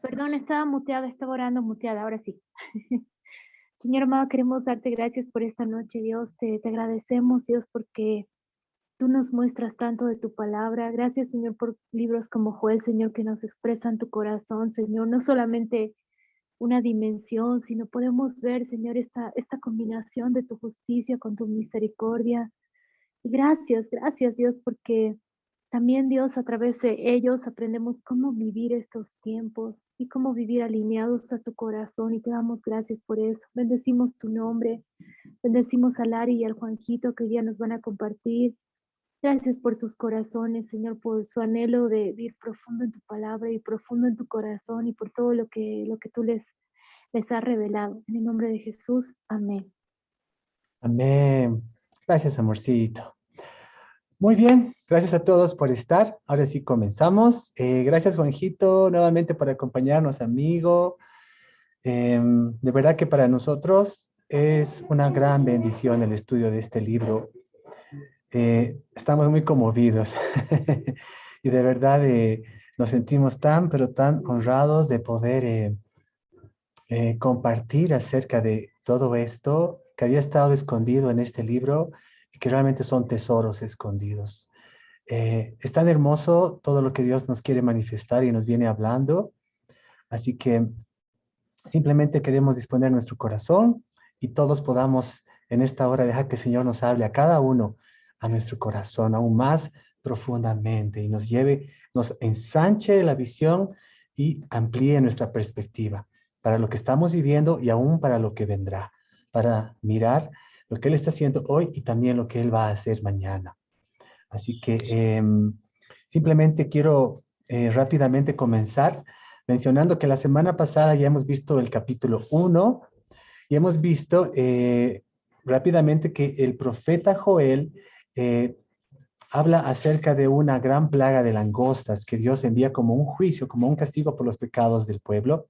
Perdón, estaba muteada, estaba orando muteada, ahora sí. Señor amado, queremos darte gracias por esta noche, Dios. Te agradecemos, Dios, porque tú nos muestras tanto de tu palabra. Gracias, Señor, por libros como Joel, Señor, que nos expresan tu corazón, Señor. No solamente una dimensión, sino podemos ver, Señor, esta combinación de tu justicia con tu misericordia. Y gracias, gracias Dios, porque también Dios a través de ellos aprendemos cómo vivir estos tiempos y cómo vivir alineados a tu corazón y te damos gracias por eso. Bendecimos tu nombre, bendecimos a Lari y al Juanjito que hoy día nos van a compartir. Gracias por sus corazones, Señor, por su anhelo de ir profundo en tu palabra y profundo en tu corazón y por todo lo que tú les has revelado. En el nombre de Jesús, amén. Amén. Gracias, amorcito. Muy bien, gracias a todos por estar. Ahora sí comenzamos. Gracias, Juanjito, nuevamente por acompañarnos, amigo. De verdad que para nosotros es una gran bendición el estudio de este libro. Estamos muy conmovidos y de verdad nos sentimos tan, pero tan honrados de poder compartir acerca de todo esto que había estado escondido en este libro y que realmente son tesoros escondidos. Es tan hermoso todo lo que Dios nos quiere manifestar y nos viene hablando, así que simplemente queremos disponer nuestro corazón y todos podamos en esta hora dejar que el Señor nos hable a cada uno a nuestro corazón aún más profundamente y nos lleve, nos ensanche la visión y amplíe nuestra perspectiva para lo que estamos viviendo y aún para lo que vendrá, para mirar lo que Él está haciendo hoy y también lo que Él va a hacer mañana. Así que simplemente quiero rápidamente comenzar mencionando que la semana pasada ya hemos visto el capítulo 1 y hemos visto rápidamente que el profeta Joel eh, habla acerca de una gran plaga de langostas que Dios envía como un juicio, como un castigo por los pecados del pueblo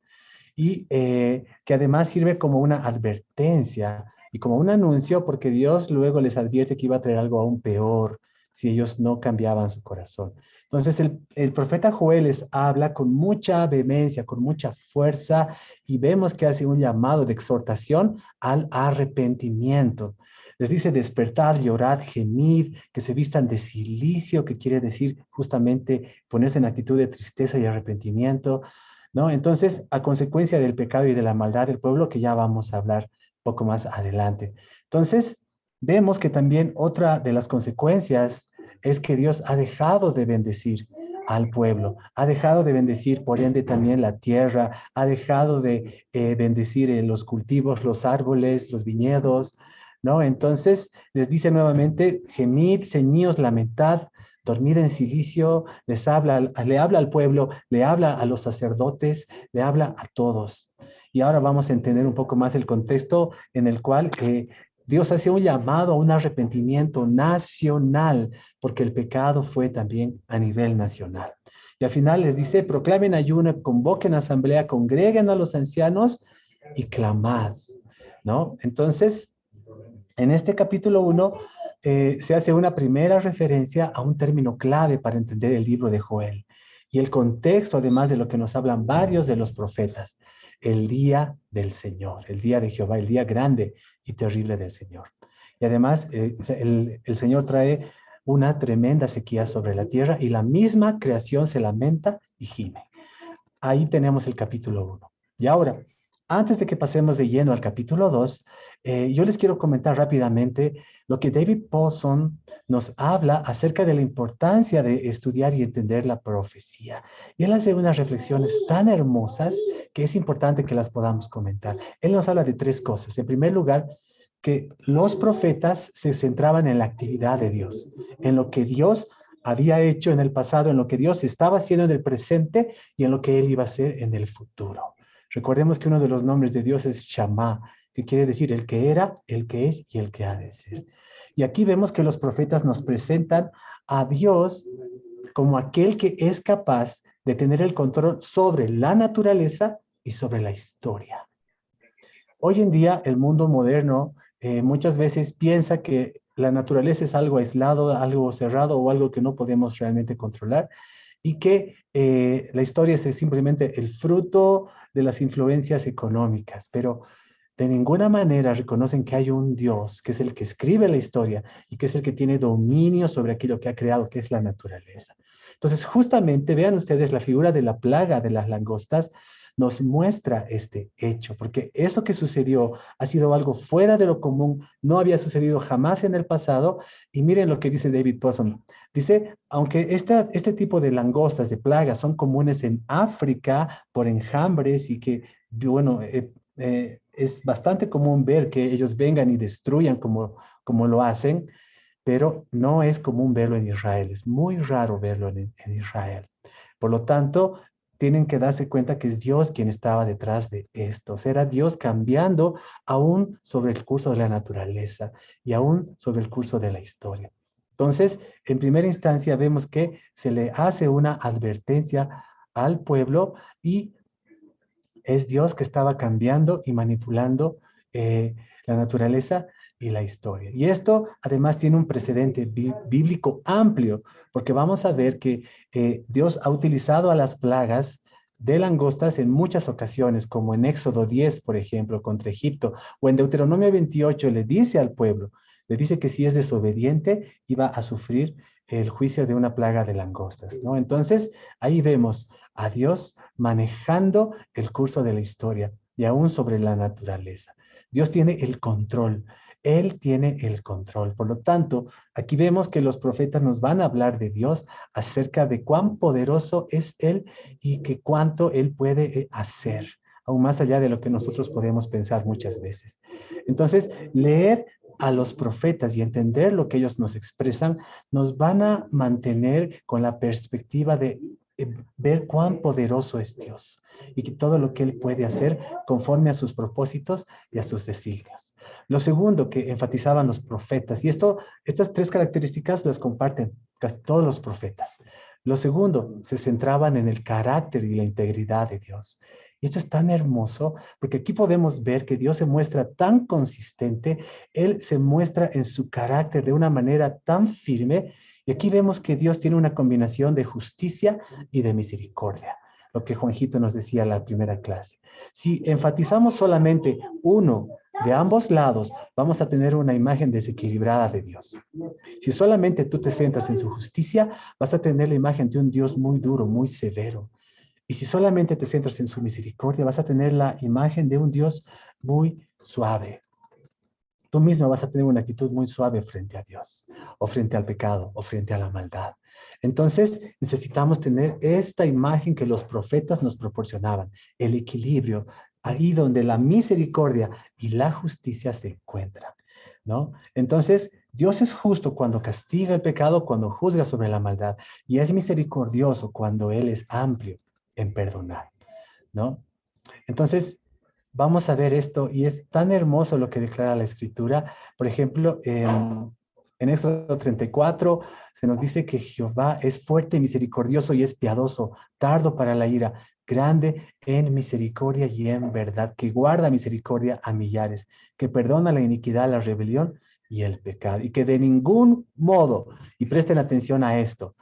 y que además sirve como una advertencia y como un anuncio porque Dios luego les advierte que iba a traer algo aún peor si ellos no cambiaban su corazón. Entonces el profeta Joel les habla con mucha vehemencia, con mucha fuerza y vemos que hace un llamado de exhortación al arrepentimiento. Les dice despertad, llorad, gemid, que se vistan de silicio, que quiere decir justamente ponerse en actitud de tristeza y arrepentimiento, ¿no? Entonces, a consecuencia del pecado y de la maldad del pueblo, que ya vamos a hablar poco más adelante. Entonces, vemos que también otra de las consecuencias es que Dios ha dejado de bendecir al pueblo, ha dejado de bendecir, por ende, también la tierra, ha dejado de bendecir los cultivos, los árboles, los viñedos, ¿no? Entonces, les dice nuevamente, gemid, ceñíos, lamentad, dormid en silicio, le habla al pueblo, le habla a los sacerdotes, le habla a todos. Y ahora vamos a entender un poco más el contexto en el cual Dios hace un llamado a un arrepentimiento nacional, porque el pecado fue también a nivel nacional. Y al final les dice, proclamen ayuno, convoquen asamblea, congreguen a los ancianos y clamad, ¿no? Entonces, en este capítulo 1 se hace una primera referencia a un término clave para entender el libro de Joel y el contexto, además de lo que nos hablan varios de los profetas, el día del Señor, el día de Jehová, el día grande y terrible del Señor. Y además el Señor trae una tremenda sequía sobre la tierra y la misma creación se lamenta y gime. Ahí tenemos el capítulo 1. Y ahora, antes de que pasemos de lleno al capítulo 2, yo les quiero comentar rápidamente lo que David Paulson nos habla acerca de la importancia de estudiar y entender la profecía. Y él hace unas reflexiones tan hermosas que es importante que las podamos comentar. Él nos habla de tres cosas. En primer lugar, que los profetas se centraban en la actividad de Dios, en lo que Dios había hecho en el pasado, en lo que Dios estaba haciendo en el presente y en lo que Él iba a hacer en el futuro. Recordemos que uno de los nombres de Dios es Shammah, que quiere decir el que era, el que es y el que ha de ser. Y aquí vemos que los profetas nos presentan a Dios como aquel que es capaz de tener el control sobre la naturaleza y sobre la historia. Hoy en día, el mundo moderno muchas veces piensa que la naturaleza es algo aislado, algo cerrado o algo que no podemos realmente controlar. y que la historia es simplemente el fruto de las influencias económicas, pero de ninguna manera reconocen que hay un Dios que es el que escribe la historia y que es el que tiene dominio sobre aquello que ha creado, que es la naturaleza. Entonces, justamente, vean ustedes, la figura de la plaga de las langostas nos muestra este hecho, porque eso que sucedió ha sido algo fuera de lo común, no había sucedido jamás en el pasado, y miren lo que dice David Possum. Dice, aunque este tipo de langostas, de plagas, son comunes en África por enjambres y que, bueno, es bastante común ver que ellos vengan y destruyan como lo hacen, pero no es común verlo en Israel, es muy raro verlo en Israel. Por lo tanto, tienen que darse cuenta que es Dios quien estaba detrás de esto. Era Dios cambiando aún sobre el curso de la naturaleza y aún sobre el curso de la historia. Entonces, en primera instancia vemos que se le hace una advertencia al pueblo y es Dios que estaba cambiando y manipulando la naturaleza y la historia. Y esto además tiene un precedente bíblico amplio, porque vamos a ver que Dios ha utilizado a las plagas de langostas en muchas ocasiones, como en Éxodo 10, por ejemplo, contra Egipto, o en Deuteronomio 28 le dice al pueblo, le dice que si es desobediente iba a sufrir el juicio de una plaga de langostas, ¿no? Entonces, ahí vemos a Dios manejando el curso de la historia y aún sobre la naturaleza. Dios tiene el control. Él tiene el control. Por lo tanto, aquí vemos que los profetas nos van a hablar de Dios acerca de cuán poderoso es Él y que cuánto Él puede hacer, aún más allá de lo que nosotros podemos pensar muchas veces. Entonces, leer a los profetas y entender lo que ellos nos expresan, nos van a mantener con la perspectiva de ver cuán poderoso es Dios y que todo lo que Él puede hacer conforme a sus propósitos y a sus designios. Lo segundo que enfatizaban los profetas, y estas tres características las comparten casi todos los profetas. Lo segundo, se centraban en el carácter y la integridad de Dios. Y esto es tan hermoso porque aquí podemos ver que Dios se muestra tan consistente, Él se muestra en su carácter de una manera tan firme. Y aquí vemos que Dios tiene una combinación de justicia y de misericordia, lo que Juanjito nos decía en la primera clase. Si enfatizamos solamente uno de ambos lados, vamos a tener una imagen desequilibrada de Dios. Si solamente tú te centras en su justicia, vas a tener la imagen de un Dios muy duro, muy severo. Y si solamente te centras en su misericordia, vas a tener la imagen de un Dios muy suave. Tú mismo vas a tener una actitud muy suave frente a Dios, o frente al pecado, o frente a la maldad. Entonces, necesitamos tener esta imagen que los profetas nos proporcionaban, el equilibrio, ahí donde la misericordia y la justicia se encuentran, ¿no? Entonces, Dios es justo cuando castiga el pecado, cuando juzga sobre la maldad, y es misericordioso cuando Él es amplio en perdonar, ¿no? Entonces, vamos a ver esto y es tan hermoso lo que declara la Escritura. Por ejemplo, en Éxodo 34 se nos dice que Jehová es fuerte, misericordioso y es piadoso, tardo para la ira, grande en misericordia y en verdad, que guarda misericordia a millares, que perdona la iniquidad, la rebelión y el pecado, y que de ningún modo, y presten atención a esto,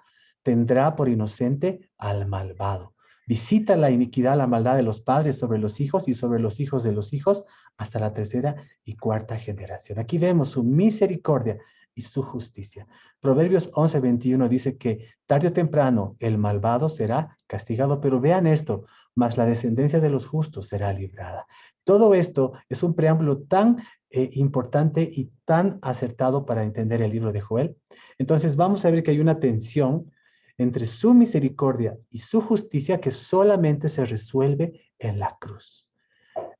tendrá por inocente al malvado. Visita la iniquidad, la maldad de los padres sobre los hijos y sobre los hijos de los hijos hasta la tercera y cuarta generación. Aquí vemos su misericordia y su justicia. Proverbios 11:21 dice que tarde o temprano el malvado será castigado, pero vean esto, mas la descendencia de los justos será librada. Todo esto es un preámbulo tan importante y tan acertado para entender el libro de Joel. Entonces vamos a ver que hay una tensión entre su misericordia y su justicia que solamente se resuelve en la cruz.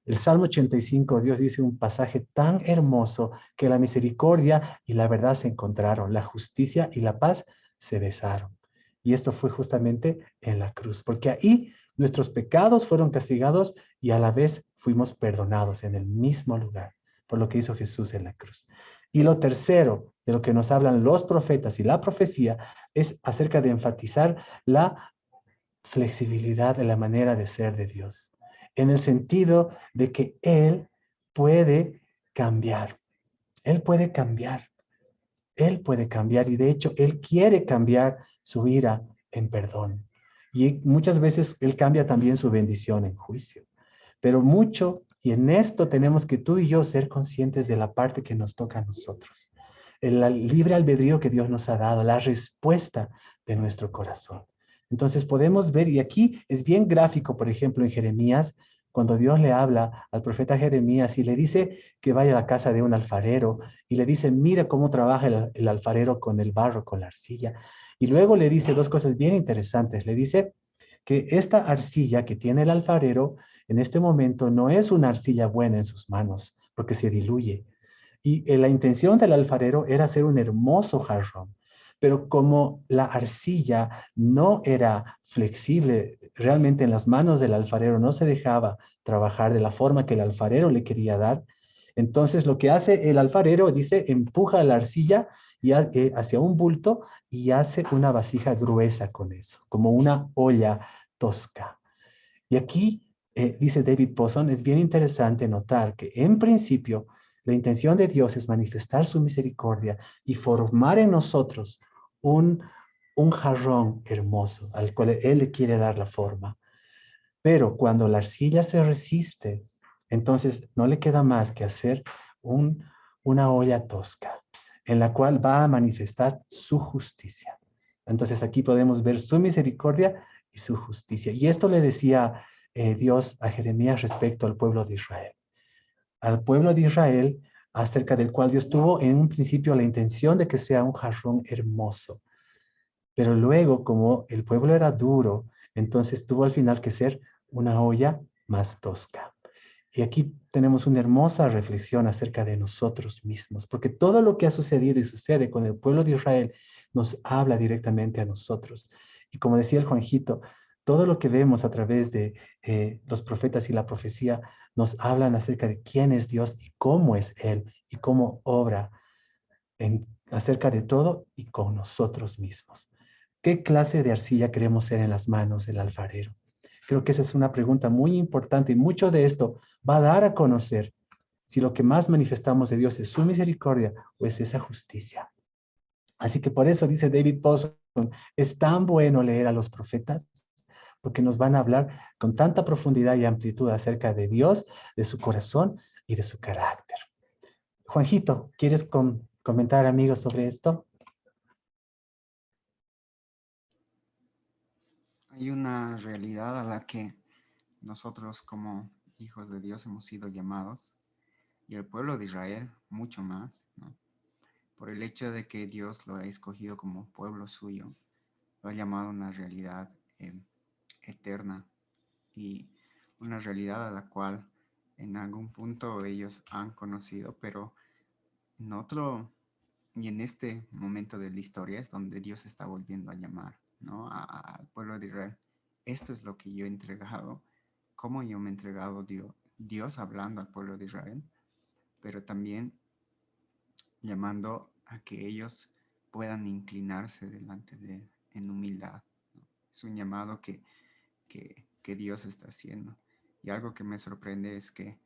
El Salmo 85, Dios dice un pasaje tan hermoso que la misericordia y la verdad se encontraron, la justicia y la paz se besaron. Y esto fue justamente en la cruz, porque ahí nuestros pecados fueron castigados y a la vez fuimos perdonados en el mismo lugar, por lo que hizo Jesús en la cruz. Y lo tercero de lo que nos hablan los profetas y la profecía es acerca de enfatizar la flexibilidad de la manera de ser de Dios, en el sentido de que Él puede cambiar, Él puede cambiar, Él puede cambiar y de hecho Él quiere cambiar su ira en perdón. Y muchas veces Él cambia también su bendición en juicio. Pero mucho, y en esto tenemos que tú y yo ser conscientes de la parte que nos toca a nosotros. El libre albedrío que Dios nos ha dado, la respuesta de nuestro corazón. Entonces podemos ver, y aquí es bien gráfico, por ejemplo, en Jeremías, cuando Dios le habla al profeta Jeremías y le dice que vaya a la casa de un alfarero y le dice, mira cómo trabaja el alfarero con el barro, con la arcilla. Y luego le dice dos cosas bien interesantes. Le dice que esta arcilla que tiene el alfarero en este momento no es una arcilla buena en sus manos, porque se diluye. Y la intención del alfarero era hacer un hermoso jarrón, pero como la arcilla no era flexible, realmente en las manos del alfarero no se dejaba trabajar de la forma que el alfarero le quería dar, entonces lo que hace el alfarero, dice, empuja la arcilla y hacia un bulto y hace una vasija gruesa con eso, como una olla tosca. Y aquí, dice David Posson, es bien interesante notar que en principio la intención de Dios es manifestar su misericordia y formar en nosotros un, un jarrón hermoso al cual Él le quiere dar la forma. Pero cuando la arcilla se resiste, entonces no le queda más que hacer un, una olla tosca en la cual va a manifestar su justicia. Entonces aquí podemos ver su misericordia y su justicia. Y esto le decía Dios a Jeremías respecto al pueblo de Israel. Al pueblo de Israel, acerca del cual Dios tuvo en un principio la intención de que sea un jarrón hermoso. Pero luego, como el pueblo era duro, entonces tuvo al final que ser una olla más tosca. Y aquí tenemos una hermosa reflexión acerca de nosotros mismos, porque todo lo que ha sucedido y sucede con el pueblo de Israel nos habla directamente a nosotros. Y como decía el Juanjito, todo lo que vemos a través de los profetas y la profecía nos hablan acerca de quién es Dios y cómo es Él y cómo obra acerca de todo y con nosotros mismos. ¿Qué clase de arcilla queremos ser en las manos del alfarero? Creo que esa es una pregunta muy importante y mucho de esto va a dar a conocer si lo que más manifestamos de Dios es su misericordia o es esa justicia. Así que por eso dice David Posson, es tan bueno leer a los profetas porque nos van a hablar con tanta profundidad y amplitud acerca de Dios, de su corazón y de su carácter. Juanjito, ¿quieres comentar, amigos, sobre esto? Hay una realidad a la que nosotros como hijos de Dios hemos sido llamados y el pueblo de Israel mucho más, ¿no? Por el hecho de que Dios lo ha escogido como pueblo suyo, lo ha llamado una realidad eterna y una realidad a la cual en algún punto ellos han conocido, pero en otro y en este momento de la historia es donde Dios está volviendo a llamar, ¿no? Al pueblo de Israel. Esto es lo que yo he entregado, cómo yo me he entregado Dios hablando al pueblo de Israel, pero también llamando a que ellos puedan inclinarse delante de él en humildad, ¿no? Es un llamado que Dios está haciendo. Y algo que me sorprende es que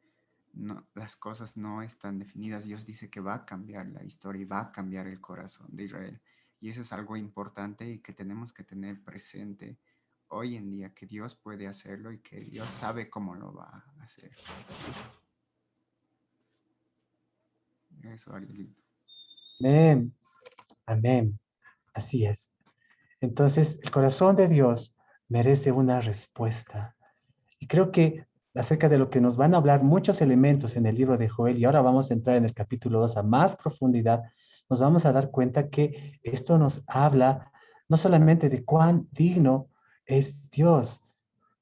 no, las cosas no están definidas. Dios dice que va a cambiar la historia y va a cambiar el corazón de Israel. Y eso es algo importante y que tenemos que tener presente hoy en día, que Dios puede hacerlo y que Dios sabe cómo lo va a hacer. Eso, Arielito. Amén, amén, así es. Entonces, el corazón de Dios merece una respuesta. Y creo que acerca de lo que nos van a hablar muchos elementos en el libro de Joel, y ahora vamos a entrar en el capítulo 2 a más profundidad, nos vamos a dar cuenta que esto nos habla no solamente de cuán digno es Dios,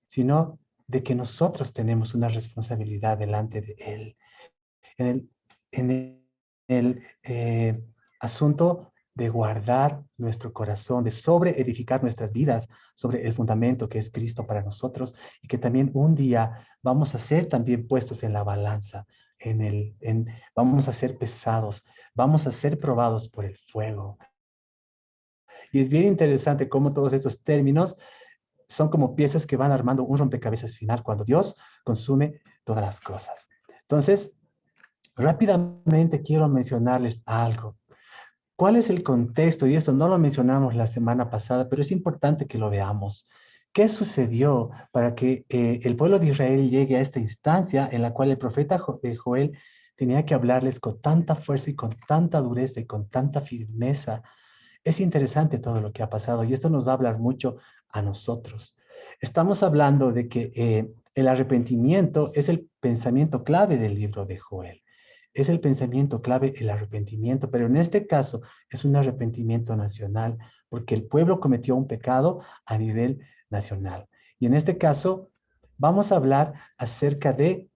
sino de que nosotros tenemos una responsabilidad delante de Él. En el asunto de guardar nuestro corazón, de sobre edificar nuestras vidas sobre el fundamento que es Cristo para nosotros y que también un día vamos a ser también puestos en la balanza, vamos a ser pesados, vamos a ser probados por el fuego. Y es bien interesante cómo todos estos términos son como piezas que van armando un rompecabezas final cuando Dios consume todas las cosas. Entonces, rápidamente quiero mencionarles algo. ¿Cuál es el contexto? Y esto no lo mencionamos la semana pasada, pero es importante que lo veamos. ¿Qué sucedió para que el pueblo de Israel llegue a esta instancia en la cual el profeta Joel tenía que hablarles con tanta fuerza y con tanta dureza y con tanta firmeza? Es interesante todo lo que ha pasado y esto nos va a hablar mucho a nosotros. Estamos hablando de que el arrepentimiento es el pensamiento clave del libro de Joel. Es el pensamiento clave el arrepentimiento, pero en este caso es un arrepentimiento nacional porque el pueblo cometió un pecado a nivel nacional. Y en este caso vamos a hablar acerca de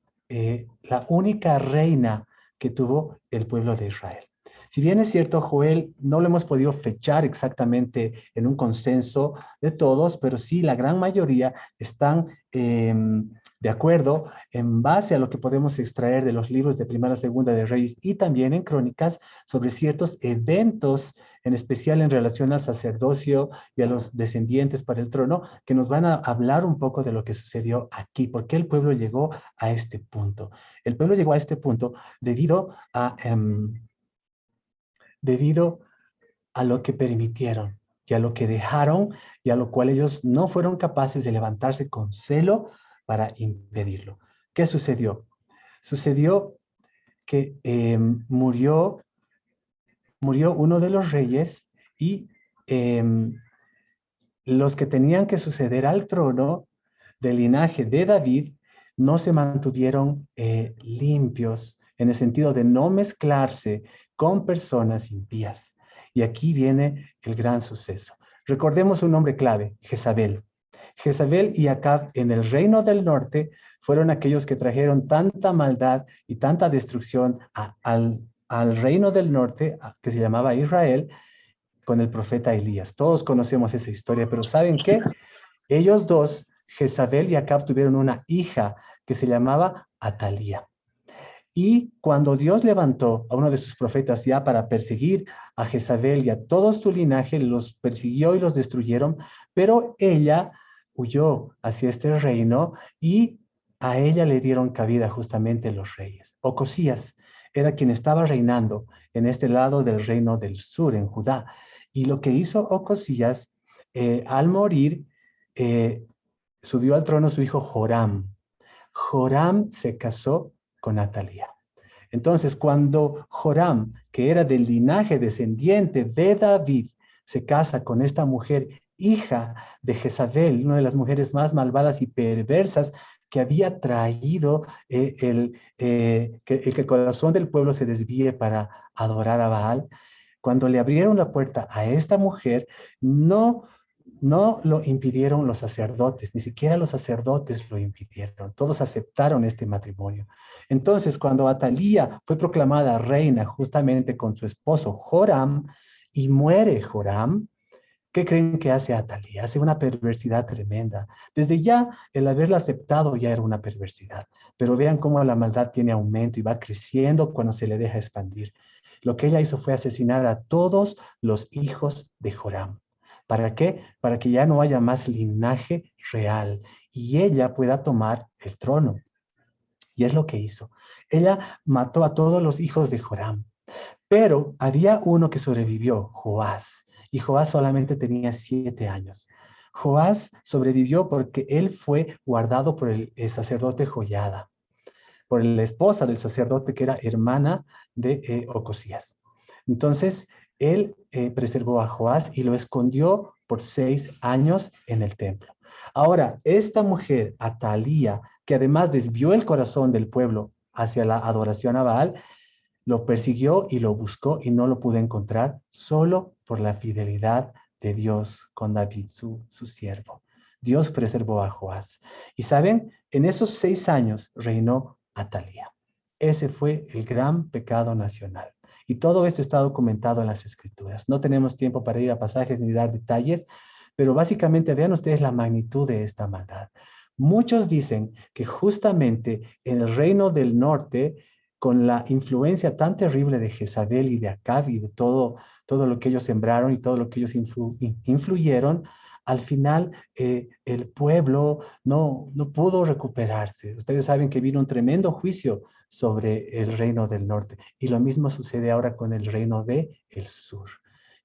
la única reina que tuvo el pueblo de Israel. Si bien es cierto, Joel, no lo hemos podido fechar exactamente en un consenso de todos, pero sí la gran mayoría están de acuerdo en base a lo que podemos extraer de los libros de Primera, Segunda de Reyes y también en Crónicas sobre ciertos eventos, en especial en relación al sacerdocio y a los descendientes para el trono, que nos van a hablar un poco de lo que sucedió aquí, por qué el pueblo llegó a este punto. El pueblo llegó a este punto debido a lo que permitieron y a lo que dejaron y a lo cual ellos no fueron capaces de levantarse con celo para impedirlo. ¿Qué sucedió? Sucedió que murió uno de los reyes y eh, los que tenían que suceder al trono del linaje de David no se mantuvieron limpios en el sentido de no mezclarse con personas impías. Y aquí viene el gran suceso. Recordemos un nombre clave, Jezabel. Jezabel y Acab en el reino del norte fueron aquellos que trajeron tanta maldad y tanta destrucción al reino del norte, que se llamaba Israel, con el profeta Elías. Todos conocemos esa historia, pero ¿saben qué? Ellos dos, Jezabel y Acab, tuvieron una hija que se llamaba Atalía. Y cuando Dios levantó a uno de sus profetas ya para perseguir a Jezabel y a todo su linaje, los persiguió y los destruyeron, pero ella huyó hacia este reino y a ella le dieron cabida justamente los reyes. Ocosías era quien estaba reinando en este lado del reino del sur, en Judá. Y lo que hizo Ocosías, al morir, eh, subió al trono su hijo Joram. Joram se casó con Atalía. Entonces, cuando Joram, que era del linaje descendiente de David, se casa con esta mujer, hija de Jezabel, una de las mujeres más malvadas y perversas que había traído que el corazón del pueblo se desvíe para adorar a Baal, cuando le abrieron la puerta a esta mujer, no lo impidieron los sacerdotes, ni siquiera los sacerdotes lo impidieron. Todos aceptaron este matrimonio. Entonces, cuando Atalía fue proclamada reina justamente con su esposo Joram y muere Joram, ¿qué creen que hace Atalía? Hace una perversidad tremenda. Desde ya, el haberla aceptado ya era una perversidad. Pero vean cómo la maldad tiene aumento y va creciendo cuando se le deja expandir. Lo que ella hizo fue asesinar a todos los hijos de Joram. ¿Para qué? Para que ya no haya más linaje real y ella pueda tomar el trono. Y es lo que hizo. Ella mató a todos los hijos de Joram. Pero había uno que sobrevivió, Joás, y Joás solamente tenía 7 años. Joás sobrevivió porque él fue guardado por el sacerdote Joiada, por la esposa del sacerdote que era hermana de Ocosías. Entonces, él preservó a Joás y lo escondió por 6 años en el templo. Ahora, esta mujer, Atalía, que además desvió el corazón del pueblo hacia la adoración a Baal, lo persiguió y lo buscó y no lo pudo encontrar solo por la fidelidad de Dios con David, su siervo. Dios preservó a Joás. Y saben, en esos 6 años reinó Atalía. Ese fue el gran pecado nacional. Y todo esto está documentado en las Escrituras. No tenemos tiempo para ir a pasajes ni dar detalles, pero básicamente vean ustedes la magnitud de esta maldad. Muchos dicen que justamente en el reino del norte, con la influencia tan terrible de Jezabel y de Acab y de todo lo que ellos sembraron y todo lo que ellos influyeron, al final el pueblo no pudo recuperarse. Ustedes saben que vino un tremendo juicio sobre el reino del norte y lo mismo sucede ahora con el reino del sur.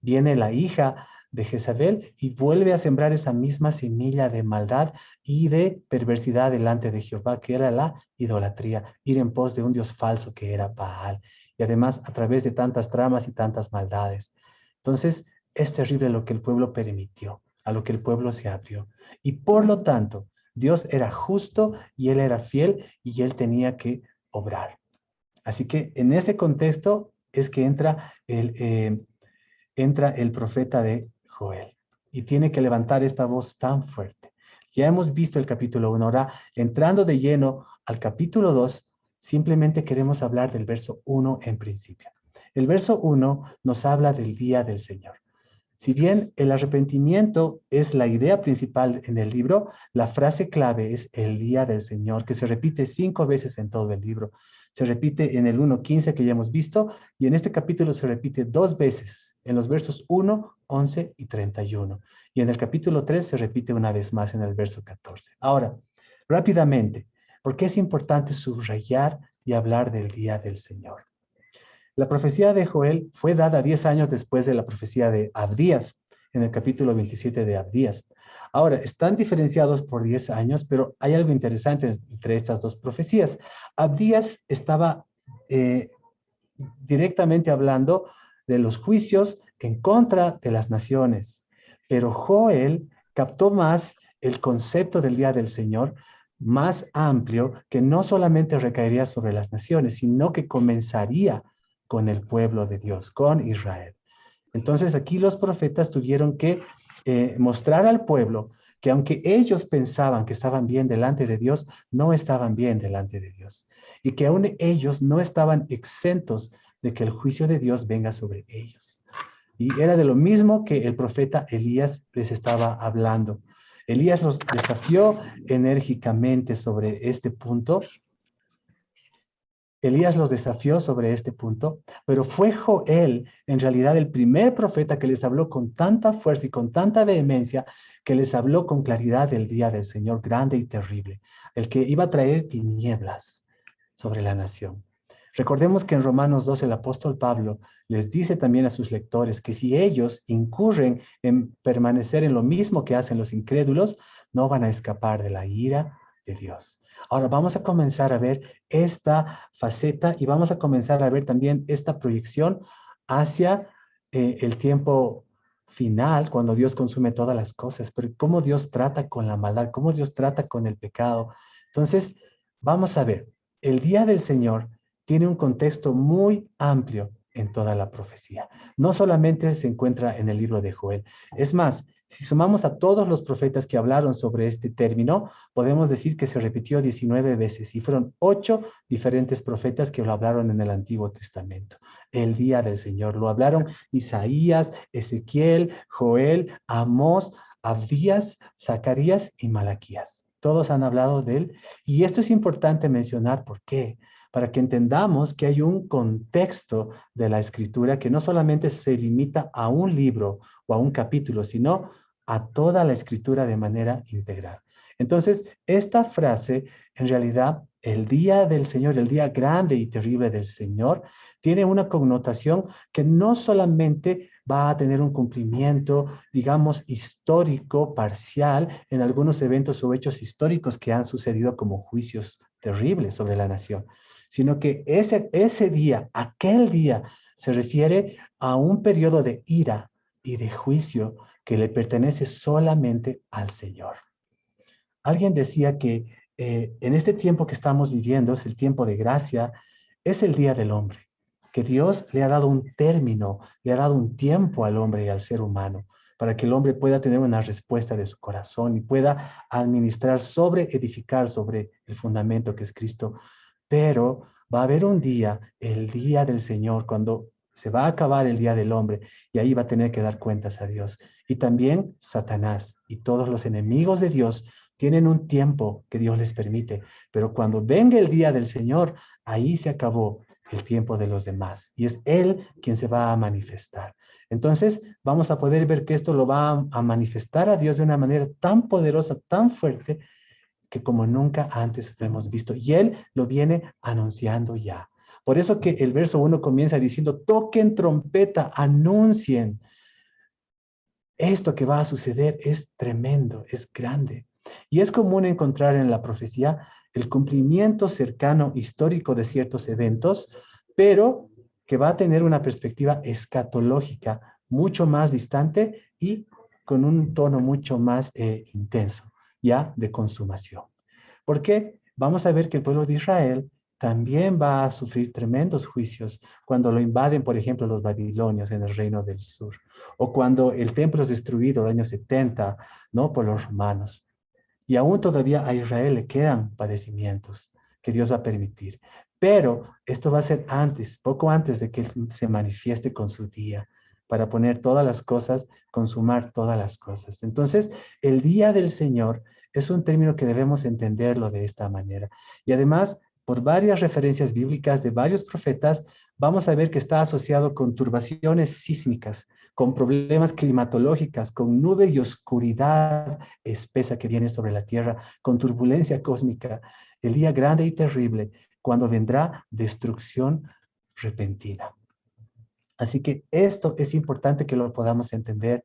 Viene la hija de Jezabel y vuelve a sembrar esa misma semilla de maldad y de perversidad delante de Jehová, que era la idolatría, ir en pos de un Dios falso que era Baal. Y además a través de tantas tramas y tantas maldades. Entonces, es terrible lo que el pueblo permitió, a lo que el pueblo se abrió. Y por lo tanto, Dios era justo y Él era fiel y Él tenía que obrar. Así que en ese contexto es que entra el profeta de Joel y tiene que levantar esta voz tan fuerte. Ya hemos visto el capítulo 1, ahora entrando de lleno al capítulo 2, simplemente queremos hablar del verso 1 en principio. El verso 1 nos habla del día del Señor. Si bien el arrepentimiento es la idea principal en el libro, la frase clave es el día del Señor, que se repite 5 veces en todo el libro. Se repite en el 1:15 que ya hemos visto, y en este capítulo se repite 2 veces, en los versos 1, 11 y 31. Y en el capítulo 3 se repite una vez más en el verso 14. Ahora, rápidamente, ¿por qué es importante subrayar y hablar del día del Señor? La profecía de Joel fue dada 10 años después de la profecía de Abdías, en el capítulo 27 de Abdías. Ahora, están diferenciados por 10 años, pero hay algo interesante entre estas dos profecías. Abdías estaba directamente hablando de los juicios en contra de las naciones, pero Joel captó más el concepto del día del Señor, más amplio, que no solamente recaería sobre las naciones, sino que comenzaría con el pueblo de Dios, con Israel. Entonces aquí los profetas tuvieron que mostrar al pueblo que aunque ellos pensaban que estaban bien delante de Dios, no estaban bien delante de Dios. Y que aún ellos no estaban exentos de que el juicio de Dios venga sobre ellos. Y era de lo mismo que el profeta Elías les estaba hablando. Elías los desafió enérgicamente sobre este punto. Elías los desafió sobre este punto, pero fue Joel en realidad el primer profeta que les habló con tanta fuerza y con tanta vehemencia, que les habló con claridad del día del Señor grande y terrible, el que iba a traer tinieblas sobre la nación. Recordemos que en Romanos 2 el apóstol Pablo les dice también a sus lectores que si ellos incurren en permanecer en lo mismo que hacen los incrédulos, no van a escapar de la ira de Dios. Ahora vamos a comenzar a ver esta faceta y vamos a comenzar a ver también esta proyección hacia el tiempo final, cuando Dios consume todas las cosas, pero cómo Dios trata con la maldad, cómo Dios trata con el pecado. Entonces, vamos a ver, el día del Señor tiene un contexto muy amplio en toda la profecía. No solamente se encuentra en el libro de Joel. Es más, si sumamos a todos los profetas que hablaron sobre este término, podemos decir que se repitió 19 veces y fueron 8 diferentes profetas que lo hablaron en el Antiguo Testamento. El día del Señor lo hablaron Isaías, Ezequiel, Joel, Amós, Abdías, Zacarías y Malaquías. Todos han hablado de él y esto es importante mencionar. ¿Por qué? Para que entendamos que hay un contexto de la escritura que no solamente se limita a un libro o a un capítulo, sino a toda la escritura de manera integral. Entonces, esta frase, en realidad, el día del Señor, el día grande y terrible del Señor, tiene una connotación que no solamente va a tener un cumplimiento, digamos, histórico, parcial, en algunos eventos o hechos históricos que han sucedido como juicios terribles sobre la nación, sino que ese día, aquel día, se refiere a un periodo de ira y de juicio que le pertenece solamente al Señor. Alguien decía que en este tiempo que estamos viviendo, es el tiempo de gracia, es el día del hombre, que Dios le ha dado un término, le ha dado un tiempo al hombre y al ser humano, para que el hombre pueda tener una respuesta de su corazón y pueda administrar edificar sobre el fundamento que es Cristo. Pero va a haber un día, el día del Señor, cuando se va a acabar el día del hombre y ahí va a tener que dar cuentas a Dios. Y también Satanás y todos los enemigos de Dios tienen un tiempo que Dios les permite, pero cuando venga el día del Señor, ahí se acabó el tiempo de los demás y es Él quien se va a manifestar. Entonces vamos a poder ver que esto lo va a manifestar a Dios de una manera tan poderosa, tan fuerte, que como nunca antes lo hemos visto. Y Él lo viene anunciando ya. Por eso que el verso 1 comienza diciendo, toquen trompeta, anuncien. Esto que va a suceder es tremendo, es grande. Y es común encontrar en la profecía el cumplimiento cercano histórico de ciertos eventos, pero que va a tener una perspectiva escatológica mucho más distante y con un tono mucho más intenso, ya de consumación. ¿Por qué? Vamos a ver que el pueblo de Israel también va a sufrir tremendos juicios cuando lo invaden, por ejemplo, los babilonios en el reino del sur, o cuando el templo es destruido en el año 70, ¿no? Por los romanos. Y aún todavía a Israel le quedan padecimientos que Dios va a permitir. Pero esto va a ser antes, poco antes de que Él se manifieste con su día, para poner todas las cosas, consumar todas las cosas. Entonces, el día del Señor es un término que debemos entenderlo de esta manera. Y además, por varias referencias bíblicas de varios profetas, vamos a ver que está asociado con turbaciones sísmicas, con problemas climatológicos, con nube y oscuridad espesa que viene sobre la tierra, con turbulencia cósmica, el día grande y terrible, cuando vendrá destrucción repentina. Así que esto es importante que lo podamos entender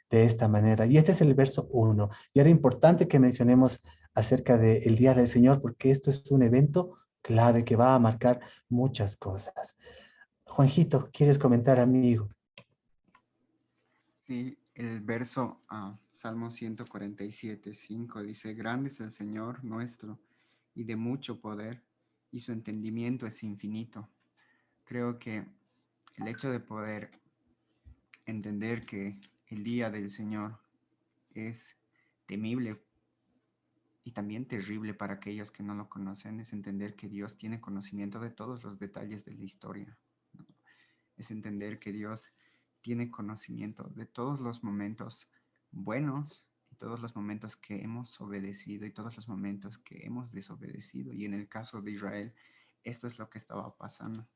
de esta manera. Y este es el verso 1. Y era importante que mencionemos acerca del Día del Señor, porque esto es un evento clave que va a marcar muchas cosas. Juanjito, ¿quieres comentar, amigo? Sí, el verso Salmo 147:5 dice, grande es el Señor nuestro y de mucho poder, y su entendimiento es infinito. Creo que el hecho de poder entender que el día del Señor es temible y también terrible para aquellos que no lo conocen, es entender que Dios tiene conocimiento de todos los detalles de la historia, ¿no? Es entender que Dios tiene conocimiento de todos los momentos buenos y todos los momentos que hemos obedecido y todos los momentos que hemos desobedecido. Y en el caso de Israel, esto es lo que estaba pasando.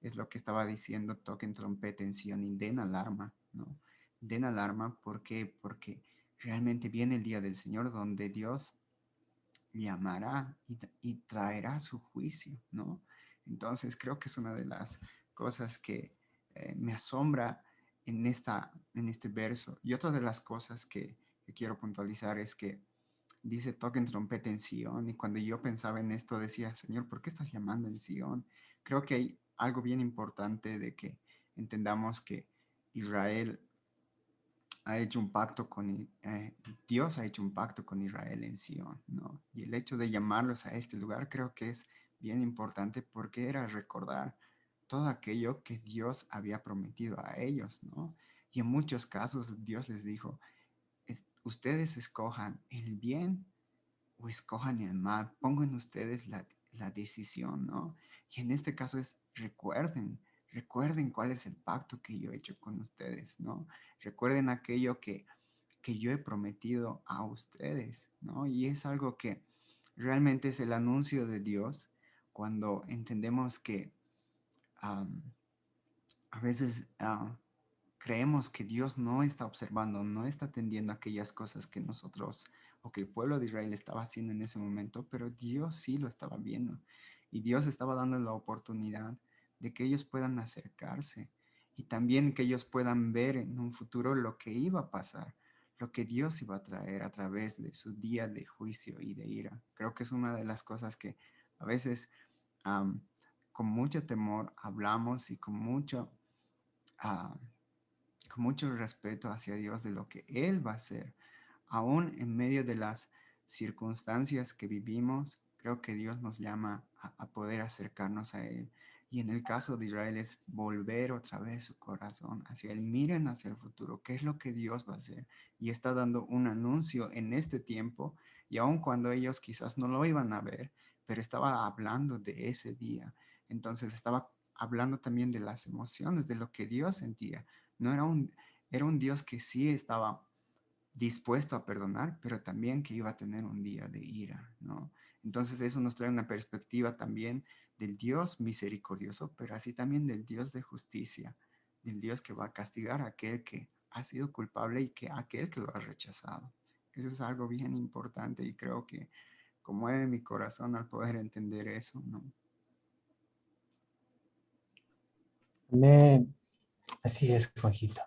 Es lo que estaba diciendo, toquen trompeta en Sion y den alarma, ¿no? Den alarma, ¿por qué? Porque realmente viene el día del Señor donde Dios llamará y traerá su juicio, ¿no? Entonces creo que es una de las cosas que me asombra en este verso. Y otra de las cosas que quiero puntualizar es que dice toquen trompeta en Sion, y cuando yo pensaba en esto decía, Señor, ¿por qué estás llamando en Sion? Creo que hay algo bien importante de que entendamos que Israel ha hecho un pacto con, Dios ha hecho un pacto con Israel en Sion, ¿no? Y el hecho de llamarlos a este lugar creo que es bien importante porque era recordar todo aquello que Dios había prometido a ellos, ¿no? Y en muchos casos Dios les dijo, ustedes escojan el bien o escojan el mal, pongan ustedes la decisión, ¿no? Y en este caso es recuerden cuál es el pacto que yo he hecho con ustedes, ¿no? Recuerden aquello que yo he prometido a ustedes, ¿no? Y es algo que realmente es el anuncio de Dios cuando entendemos que a veces creemos que Dios no está observando, no está atendiendo aquellas cosas que nosotros o que el pueblo de Israel estaba haciendo en ese momento, pero Dios sí lo estaba viendo. Y Dios estaba dando la oportunidad de que ellos puedan acercarse y también que ellos puedan ver en un futuro lo que iba a pasar, lo que Dios iba a traer a través de su día de juicio y de ira. Creo que es una de las cosas que a veces am, con mucho temor hablamos y ah, con mucho respeto hacia Dios de lo que Él va a hacer. Aún en medio de las circunstancias que vivimos, creo que Dios nos llama a poder acercarnos a Él. Y en el caso de Israel es volver otra vez su corazón hacia Él. Miren hacia el futuro, qué es lo que Dios va a hacer. Y está dando un anuncio en este tiempo, y aun cuando ellos quizás no lo iban a ver, pero estaba hablando de ese día. Entonces estaba hablando también de las emociones, de lo que Dios sentía. No era era un Dios que sí estaba dispuesto a perdonar, pero también que iba a tener un día de ira, ¿no? Entonces eso nos trae una perspectiva también del Dios misericordioso, pero así también del Dios de justicia, del Dios que va a castigar a aquel que ha sido culpable y que a aquel que lo ha rechazado. Eso es algo bien importante y creo que conmueve mi corazón al poder entender eso, ¿no? Amén. Así es, Juanjito.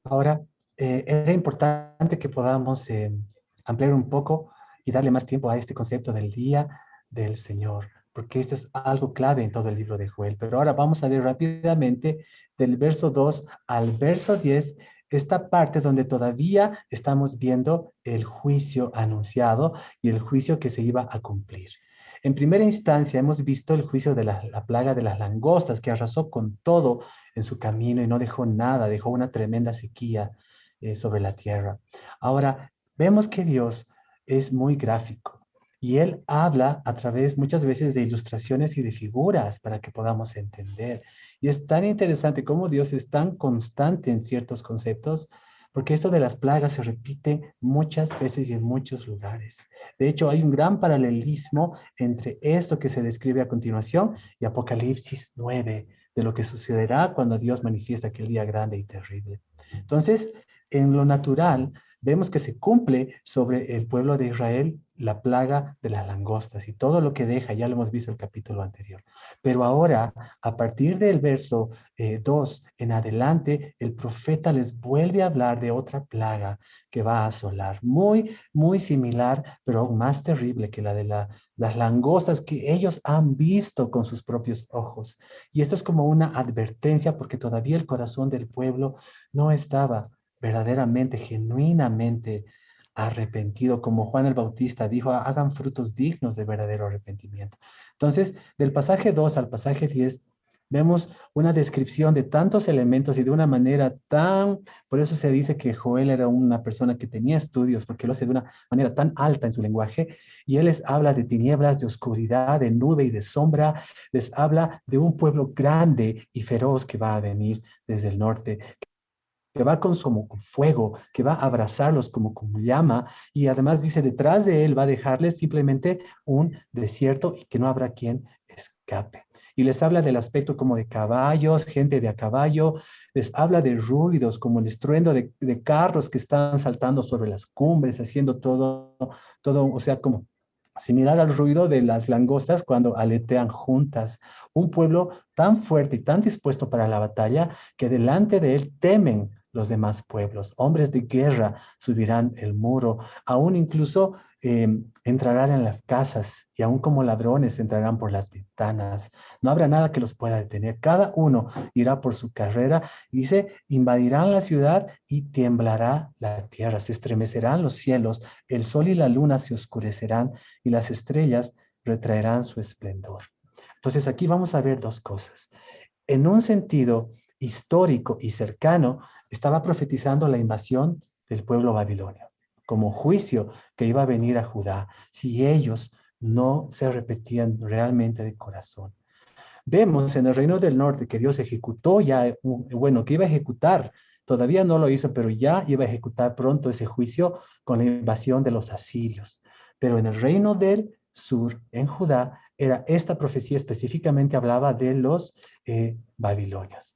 Ahora, era importante que podamos ampliar un poco y darle más tiempo a este concepto del día del Señor, porque esto es algo clave en todo el libro de Joel. Pero ahora vamos a ver rápidamente del verso 2 al verso 10, esta parte donde todavía estamos viendo el juicio anunciado y el juicio que se iba a cumplir. En primera instancia hemos visto el juicio de la plaga de las langostas que arrasó con todo en su camino y no dejó nada, dejó una tremenda sequía sobre la tierra. Ahora, vemos que Dios es muy gráfico y Él habla a través muchas veces de ilustraciones y de figuras para que podamos entender. Y es tan interesante cómo Dios es tan constante en ciertos conceptos, porque esto de las plagas se repite muchas veces y en muchos lugares. De hecho, hay un gran paralelismo entre esto que se describe a continuación y Apocalipsis 9, de lo que sucederá cuando Dios manifiesta aquel día grande y terrible. Entonces, en lo natural, vemos que se cumple sobre el pueblo de Israel la plaga de las langostas y todo lo que deja, ya lo hemos visto en el capítulo anterior. Pero ahora, a partir del verso 2 en adelante, el profeta les vuelve a hablar de otra plaga que va a asolar, muy, muy similar, pero aún más terrible que la de las langostas que ellos han visto con sus propios ojos. Y esto es como una advertencia porque todavía el corazón del pueblo no estaba verdaderamente, genuinamente arrepentido, como Juan el Bautista dijo, hagan frutos dignos de verdadero arrepentimiento. Entonces, del pasaje 2 al pasaje 10, vemos una descripción de tantos elementos y de una manera tan, por eso se dice que Joel era una persona que tenía estudios, porque lo hace de una manera tan alta en su lenguaje, y él les habla de tinieblas, de oscuridad, de nube y de sombra, les habla de un pueblo grande y feroz que va a venir desde el norte, que va como con fuego, que va a abrazarlos como con llama, y además dice, detrás de él va a dejarles simplemente un desierto y que no habrá quien escape. Y les habla del aspecto como de caballos, gente de a caballo, les habla de ruidos como el estruendo de carros que están saltando sobre las cumbres, haciendo todo, o sea, como similar al ruido de las langostas cuando aletean juntas. Un pueblo tan fuerte y tan dispuesto para la batalla que delante de él temen los demás pueblos. Hombres de guerra subirán el muro, aún incluso entrarán en las casas y aún como ladrones entrarán por las ventanas. No habrá nada que los pueda detener. Cada uno irá por su carrera. Dice, invadirán la ciudad y temblará la tierra, se estremecerán los cielos, el sol y la luna se oscurecerán y las estrellas retraerán su esplendor. Entonces aquí vamos a ver dos cosas. En un sentido histórico y cercano, estaba profetizando la invasión del pueblo babilonio, como juicio que iba a venir a Judá si ellos no se repetían realmente de corazón. Vemos en el reino del norte que Dios ejecutó ya, bueno, que iba a ejecutar, todavía no lo hizo, pero ya iba a ejecutar pronto ese juicio con la invasión de los asirios. Pero en el reino del sur, en Judá, era esta profecía específicamente hablaba de los babilonios.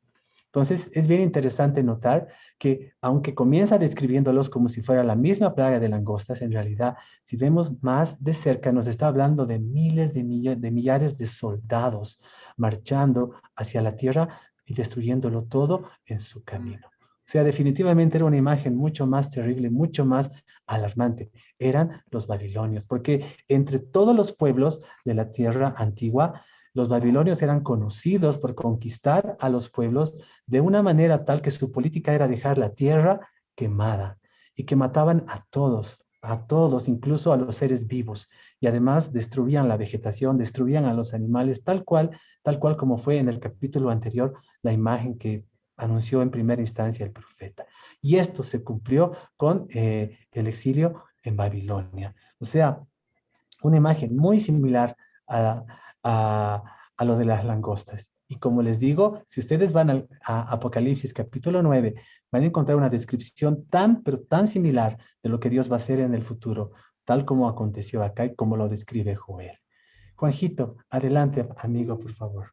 Entonces, es bien interesante notar que aunque comienza describiéndolos como si fuera la misma plaga de langostas, en realidad, si vemos más de cerca, nos está hablando de miles de millares de soldados marchando hacia la tierra y destruyéndolo todo en su camino. O sea, definitivamente era una imagen mucho más terrible, mucho más alarmante. Eran los babilonios, porque entre todos los pueblos de la tierra antigua, los babilonios eran conocidos por conquistar a los pueblos de una manera tal que su política era dejar la tierra quemada y que mataban a todos, incluso a los seres vivos. Y además destruían la vegetación, destruían a los animales, tal cual como fue en el capítulo anterior la imagen que anunció en primera instancia el profeta. Y esto se cumplió con el exilio en Babilonia. O sea, una imagen muy similar a, a lo de las langostas. Y como les digo, si ustedes van a Apocalipsis capítulo 9, van a encontrar una descripción tan, pero tan similar de lo que Dios va a hacer en el futuro, tal como aconteció acá y como lo describe Joel. Juanjito, adelante, amigo, por favor.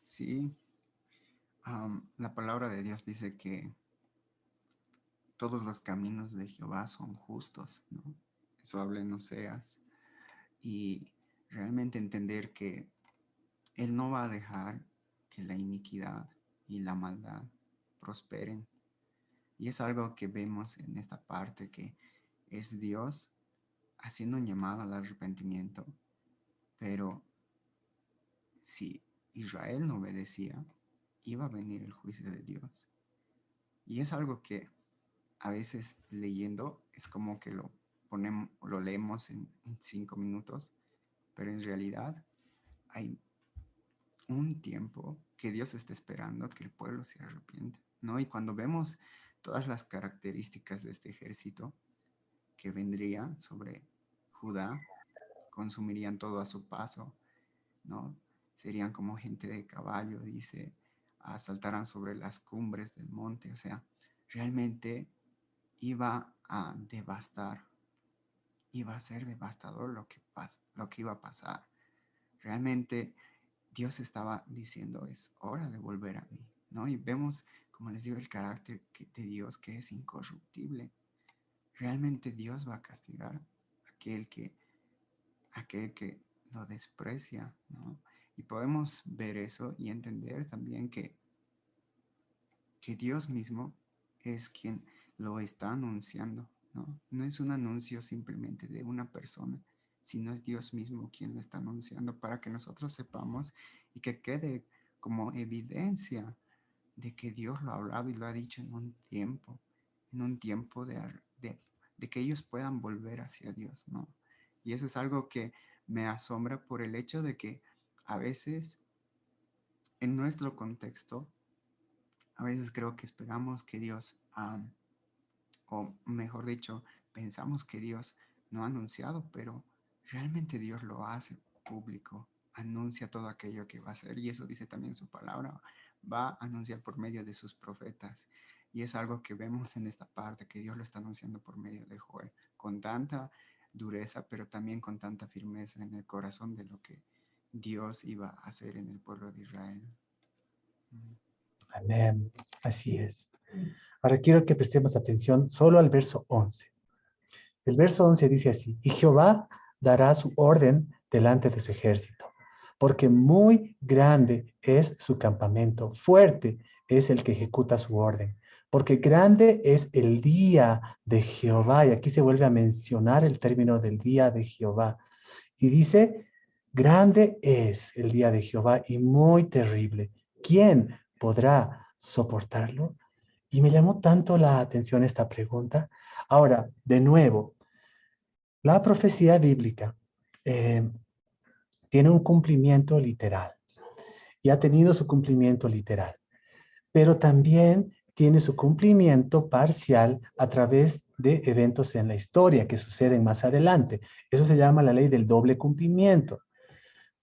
Sí, la palabra de Dios dice que todos los caminos de Jehová son justos, ¿no? Eso habla en Oseas. Y realmente entender que Él no va a dejar que la iniquidad y la maldad prosperen. Y es algo que vemos en esta parte, que es Dios haciendo un llamado al arrepentimiento. Pero si Israel no obedecía, iba a venir el juicio de Dios. Y es algo que a veces leyendo es como que lo leemos en 5 minutos, pero en realidad hay un tiempo que Dios está esperando que el pueblo se arrepienta, ¿no? Y cuando vemos todas las características de este ejército que vendría sobre Judá, consumirían todo a su paso, ¿no? Serían como gente de caballo, dice, saltarán sobre las cumbres del monte, o sea, realmente iba a devastar, iba a ser devastador lo que iba a pasar. Realmente Dios estaba diciendo, es hora de volver a mí, ¿no? Y vemos, como les digo, el carácter de Dios que es incorruptible. Realmente Dios va a castigar a aquel que lo desprecia, ¿no? Y podemos ver eso y entender también que Dios mismo es quien lo está anunciando, ¿no? No es un anuncio simplemente de una persona, sino es Dios mismo quien lo está anunciando para que nosotros sepamos y que quede como evidencia de que Dios lo ha hablado y lo ha dicho en un tiempo de que ellos puedan volver hacia Dios, ¿no? Y eso es algo que me asombra por el hecho de que a veces en nuestro contexto, a veces creo que esperamos que Dios, o mejor dicho, pensamos que Dios no ha anunciado, pero realmente Dios lo hace público, anuncia todo aquello que va a hacer, y eso dice también su palabra, va a anunciar por medio de sus profetas. Y es algo que vemos en esta parte, que Dios lo está anunciando por medio de Joel, con tanta dureza, pero también con tanta firmeza en el corazón de lo que Dios iba a hacer en el pueblo de Israel. Amén. Así es. Ahora quiero que prestemos atención solo al verso 11. El verso 11 dice así: y Jehová dará su orden delante de su ejército, porque muy grande es su campamento, fuerte es el que ejecuta su orden, porque grande es el día de Jehová. Y aquí se vuelve a mencionar el término del día de Jehová. Y dice, grande es el día de Jehová y muy terrible. ¿Quién podrá soportarlo? Y me llamó tanto la atención esta pregunta. Ahora, de nuevo, la profecía bíblica tiene un cumplimiento literal y ha tenido su cumplimiento literal, pero también tiene su cumplimiento parcial a través de eventos en la historia que suceden más adelante. Eso se llama la ley del doble cumplimiento.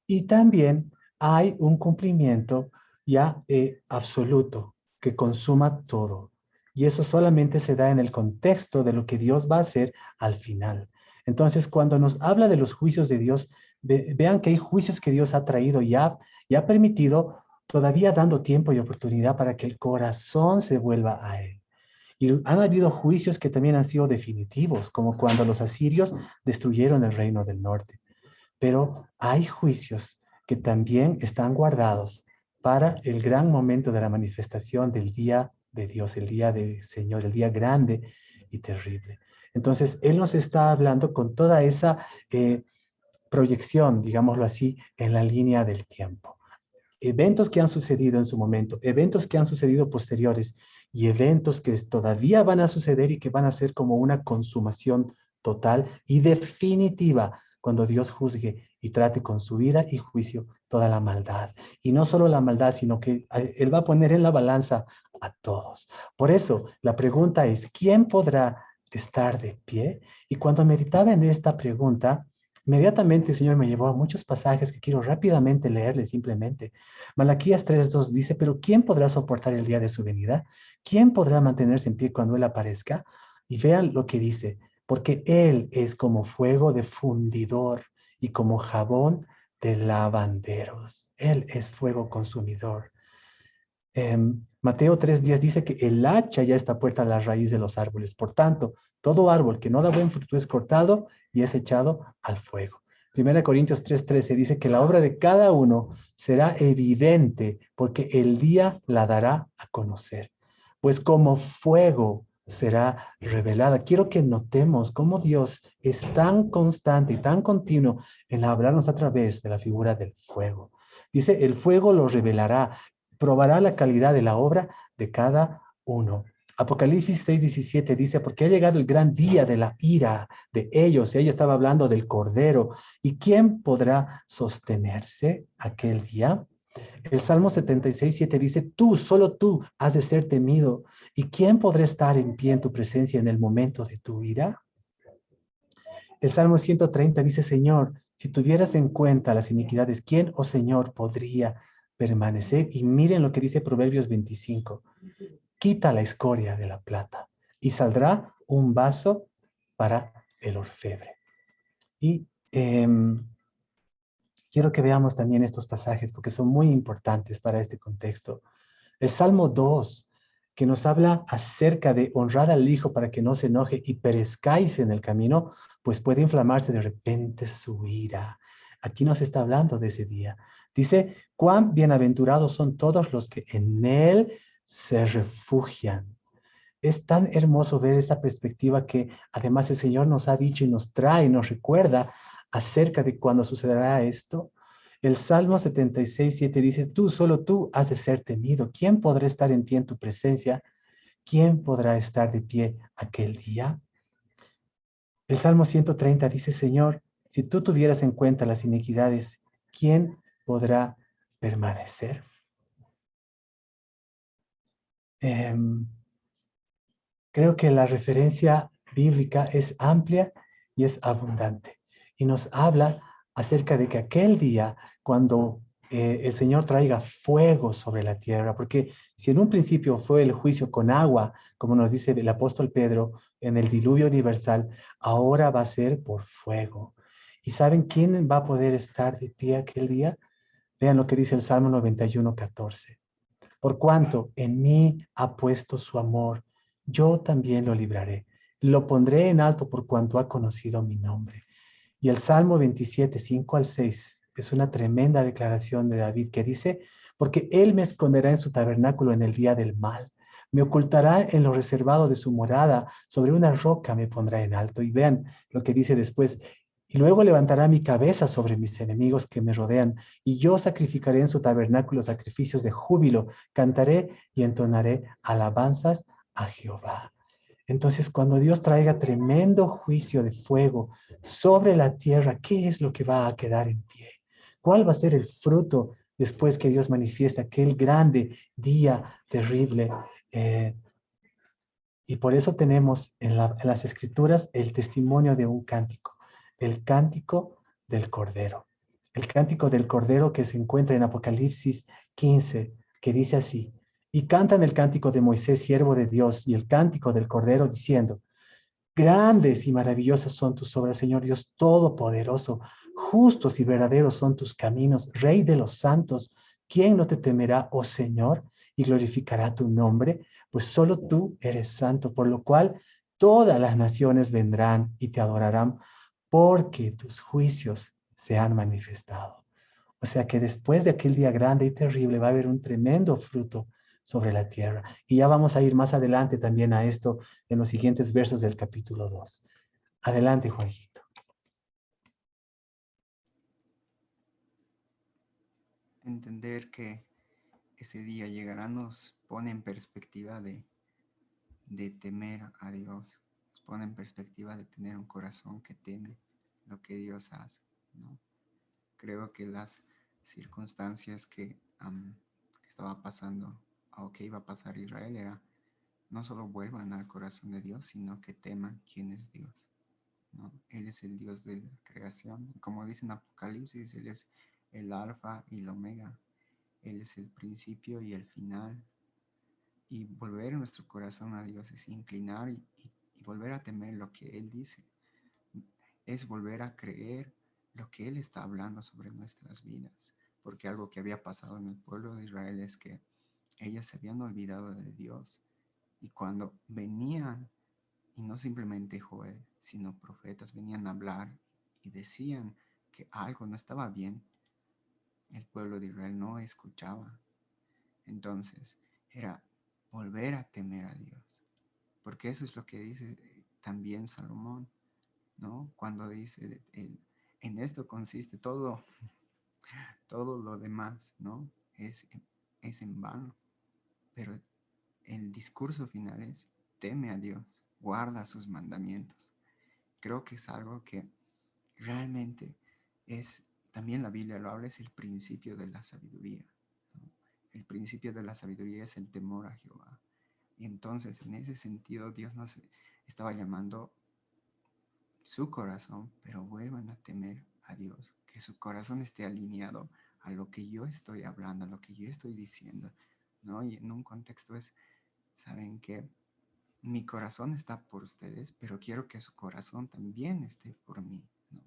Y también hay un cumplimiento ya absoluto que consuma todo. Y eso solamente se da en el contexto de lo que Dios va a hacer al final. Entonces, cuando nos habla de los juicios de Dios, vean que hay juicios que Dios ha traído y ha permitido, todavía dando tiempo y oportunidad para que el corazón se vuelva a Él. Y han habido juicios que también han sido definitivos, como cuando los asirios destruyeron el reino del norte. Pero hay juicios que también están guardados para el gran momento de la manifestación del día de Dios, el día del Señor, el día grande y terrible. Entonces, Él nos está hablando con toda esa proyección, digámoslo así, en la línea del tiempo. Eventos que han sucedido en su momento, eventos que han sucedido posteriores y eventos que todavía van a suceder y que van a ser como una consumación total y definitiva cuando Dios juzgue y trate con su ira y juicio toda la maldad. Y no solo la maldad, sino que Él va a poner en la balanza a todos. Por eso, la pregunta es, ¿quién podrá estar de pie? Y cuando meditaba en esta pregunta, inmediatamente el Señor me llevó a muchos pasajes que quiero rápidamente leerles simplemente. Malaquías 3:2 dice, pero ¿quién podrá soportar el día de su venida? ¿Quién podrá mantenerse en pie cuando Él aparezca? Y vean lo que dice, porque Él es como fuego de fundidor y como jabón de lavanderos. Él es fuego consumidor. Mateo 3:10 dice que el hacha ya está puesta a la raíz de los árboles. Por tanto, todo árbol que no da buen fruto es cortado y es echado al fuego. 1 Corintios 3:13 dice que la obra de cada uno será evidente porque el día la dará a conocer. pues como fuego será revelada. Quiero que notemos cómo Dios es tan constante y tan continuo en hablarnos a través de la figura del fuego. Dice, el fuego lo revelará, probará la calidad de la obra de cada uno. Apocalipsis 6:17 dice, porque ha llegado el gran día de la ira de ellos. Ella estaba hablando del Cordero. ¿Y quién podrá sostenerse aquel día? El Salmo 76:7 dice, tú, solo tú, has de ser temido. ¿Y quién podrá estar en pie en tu presencia en el momento de tu ira? El Salmo 130 dice, Señor, si tuvieras en cuenta las iniquidades, ¿quién, oh Señor, podría permanecer? Y miren lo que dice Proverbios 25. Quita la escoria de la plata y saldrá un vaso para el orfebre. Y quiero que veamos también estos pasajes porque son muy importantes para este contexto. El Salmo 2, que nos habla acerca de honrar al Hijo para que no se enoje y perezcáis en el camino, pues puede inflamarse de repente su ira. Aquí nos está hablando de ese día. Dice, cuán bienaventurados son todos los que en Él se refugian. Es tan hermoso ver esta perspectiva que además el Señor nos ha dicho y nos trae, nos recuerda acerca de cuando sucederá esto. El Salmo 76:7 dice, tú, solo tú has de ser temido. ¿Quién podrá estar en pie en tu presencia? ¿Quién podrá estar de pie aquel día? El Salmo 130 dice, Señor, si tú tuvieras en cuenta las iniquidades, ¿quién podrá permanecer? Em, Creo que la referencia bíblica es amplia y es abundante. Y nos habla acerca de que aquel día, cuando el Señor traiga fuego sobre la tierra, porque si en un principio fue el juicio con agua, como nos dice el apóstol Pedro en el diluvio universal, ahora va a ser por fuego. ¿Y saben quién va a poder estar de pie aquel día? Vean lo que dice el Salmo 91:14. Por cuanto en mí ha puesto su amor, yo también lo libraré. Lo pondré en alto por cuanto ha conocido mi nombre. Y el Salmo 27:5-6, es una tremenda declaración de David que dice, porque él me esconderá en su tabernáculo en el día del mal. Me ocultará en lo reservado de su morada, sobre una roca me pondrá en alto. Y vean lo que dice después, y luego levantará mi cabeza sobre mis enemigos que me rodean, y yo sacrificaré en su tabernáculo sacrificios de júbilo, cantaré y entonaré alabanzas a Jehová. Entonces, cuando Dios traiga tremendo juicio de fuego sobre la tierra, ¿qué es lo que va a quedar en pie? ¿Cuál va a ser el fruto después que Dios manifiesta aquel grande día terrible? Eh, y por eso tenemos en las escrituras el testimonio de un cántico, el cántico del Cordero. El cántico del Cordero que se encuentra en Apocalipsis 15, que dice así, y cantan el cántico de Moisés, siervo de Dios, y el cántico del Cordero diciendo, grandes y maravillosas son tus obras, Señor Dios Todopoderoso. Justos y verdaderos son tus caminos, Rey de los santos. ¿Quién no te temerá, oh Señor, y glorificará tu nombre? Pues solo tú eres santo, por lo cual todas las naciones vendrán y te adorarán, porque tus juicios se han manifestado. O sea que después de aquel día grande y terrible va a haber un tremendo fruto sobre la tierra. Y ya vamos a ir más adelante también a esto en los siguientes versos del capítulo 2. Adelante, Juanjito. Entender que ese día llegará nos pone en perspectiva de temer a Dios, nos pone en perspectiva de tener un corazón que teme lo que Dios hace, ¿no? Creo que las circunstancias que estaba pasando o que iba a pasar Israel era no solo vuelvan al corazón de Dios, sino que teman quién es Dios, ¿no? Él es el Dios de la creación. Como dice en Apocalipsis, Él es el alfa y el omega. Él es el principio y el final. Y volver nuestro corazón a Dios es inclinar y volver a temer lo que Él dice. Es volver a creer lo que Él está hablando sobre nuestras vidas. Porque algo que había pasado en el pueblo de Israel es que ellos se habían olvidado de Dios. Y cuando venían, y no simplemente Joel, sino profetas, venían a hablar y decían que algo no estaba bien, el pueblo de Israel no escuchaba. Entonces, era volver a temer a Dios. Porque eso es lo que dice también Salomón, ¿no? Cuando dice, en esto consiste todo, todo lo demás, ¿no? Es en vano. Pero el discurso final es, teme a Dios, guarda sus mandamientos. Creo que es algo que realmente es, también la Biblia lo habla, es el principio de la sabiduría, ¿no? El principio de la sabiduría es el temor a Jehová. Y entonces, en ese sentido, Dios nos estaba llamando su corazón, pero vuelvan a temer a Dios, que su corazón esté alineado a lo que yo estoy hablando, a lo que yo estoy diciendo, ¿no? Y en un contexto es, ¿saben qué? Mi corazón está por ustedes, pero quiero que su corazón también esté por mí, ¿no?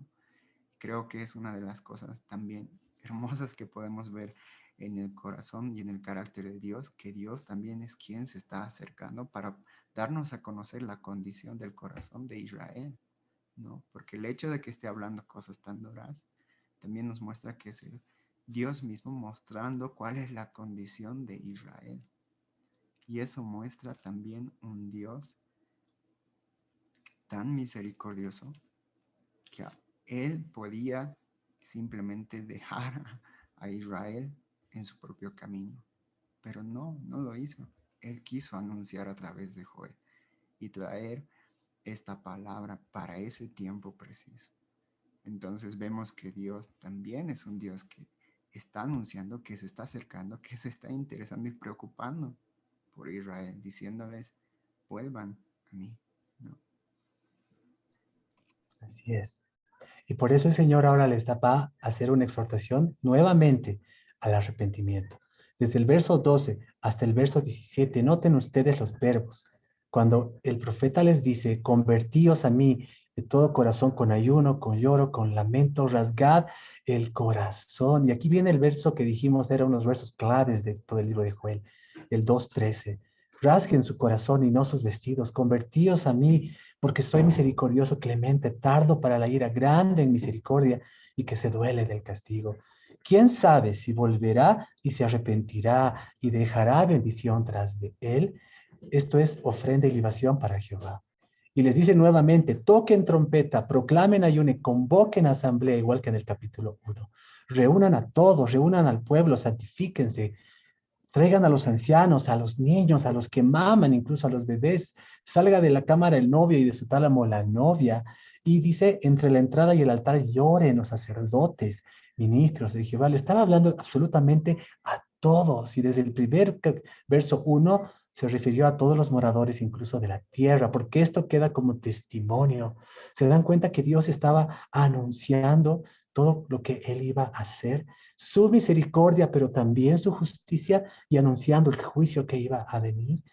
Creo que es una de las cosas también hermosas que podemos ver en el corazón y en el carácter de Dios, que Dios también es quien se está acercando para darnos a conocer la condición del corazón de Israel, ¿no? Porque el hecho de que esté hablando cosas tan duras también nos muestra que es el Dios mismo mostrando cuál es la condición de Israel. Y eso muestra también un Dios tan misericordioso que él podía simplemente dejar a Israel en su propio camino. Pero no lo hizo. Él quiso anunciar a través de Joel y traer esta palabra para ese tiempo preciso. Entonces vemos que Dios también es un Dios que está anunciando, que se está acercando, que se está interesando y preocupando por Israel, diciéndoles, vuelvan a mí, ¿no? Así es. Y por eso el Señor ahora les va a hacer una exhortación nuevamente al arrepentimiento. Desde el verso 12 hasta el verso 17, noten ustedes los verbos. Cuando el profeta les dice, convertíos a mí de todo corazón con ayuno, con lloro, con lamento, rasgad el corazón. Y aquí viene el verso que dijimos, era unos versos claves de todo el libro de Joel, el 2:13. Rasguen su corazón y no sus vestidos, convertíos a mí, porque soy misericordioso, clemente, tardo para la ira, grande en misericordia y que se duele del castigo. ¿Quién sabe si volverá y se arrepentirá y dejará bendición tras de él? Esto es ofrenda y libación para Jehová. Y les dice nuevamente, toquen trompeta, proclamen ayuno, convoquen asamblea, igual que en el capítulo 1. Reúnan a todos, reúnan al pueblo, santifíquense, traigan a los ancianos, a los niños, a los que maman, incluso a los bebés. Salga de la cámara el novio y de su tálamo la novia. Y dice, entre la entrada y el altar lloren los sacerdotes, ministros de Jehová. Le estaba hablando absolutamente a todos. Y desde el primer verso 1 se refirió a todos los moradores, incluso de la tierra, porque esto queda como testimonio. Se dan cuenta que Dios estaba anunciando todo lo que él iba a hacer, su misericordia, pero también su justicia, y anunciando el juicio que iba a venir.